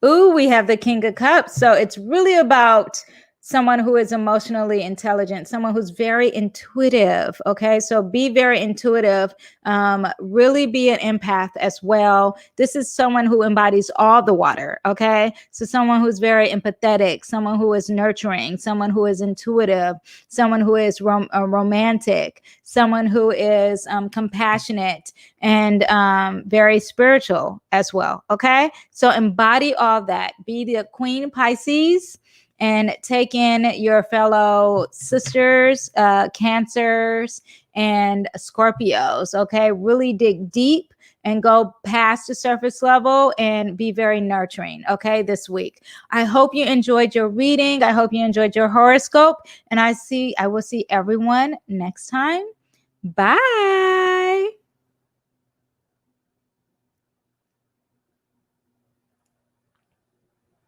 [SPEAKER 1] Ooh, we have the King of Cups. So it's really about someone who is emotionally intelligent, someone who's very intuitive. Okay, so be very intuitive, really be an empath as well. This is someone who embodies all the water. Okay, so someone who's very empathetic, someone who is nurturing, someone who is intuitive, someone who is romantic, someone who is compassionate and very spiritual as well. Okay, so embody all that. Be the Queen Pisces and take in your fellow sisters, Cancers and Scorpios. Okay, really dig deep and go past the surface level and be very nurturing. Okay, this week. I hope you enjoyed your reading. I hope you enjoyed your horoscope, and I will see everyone next time. Bye.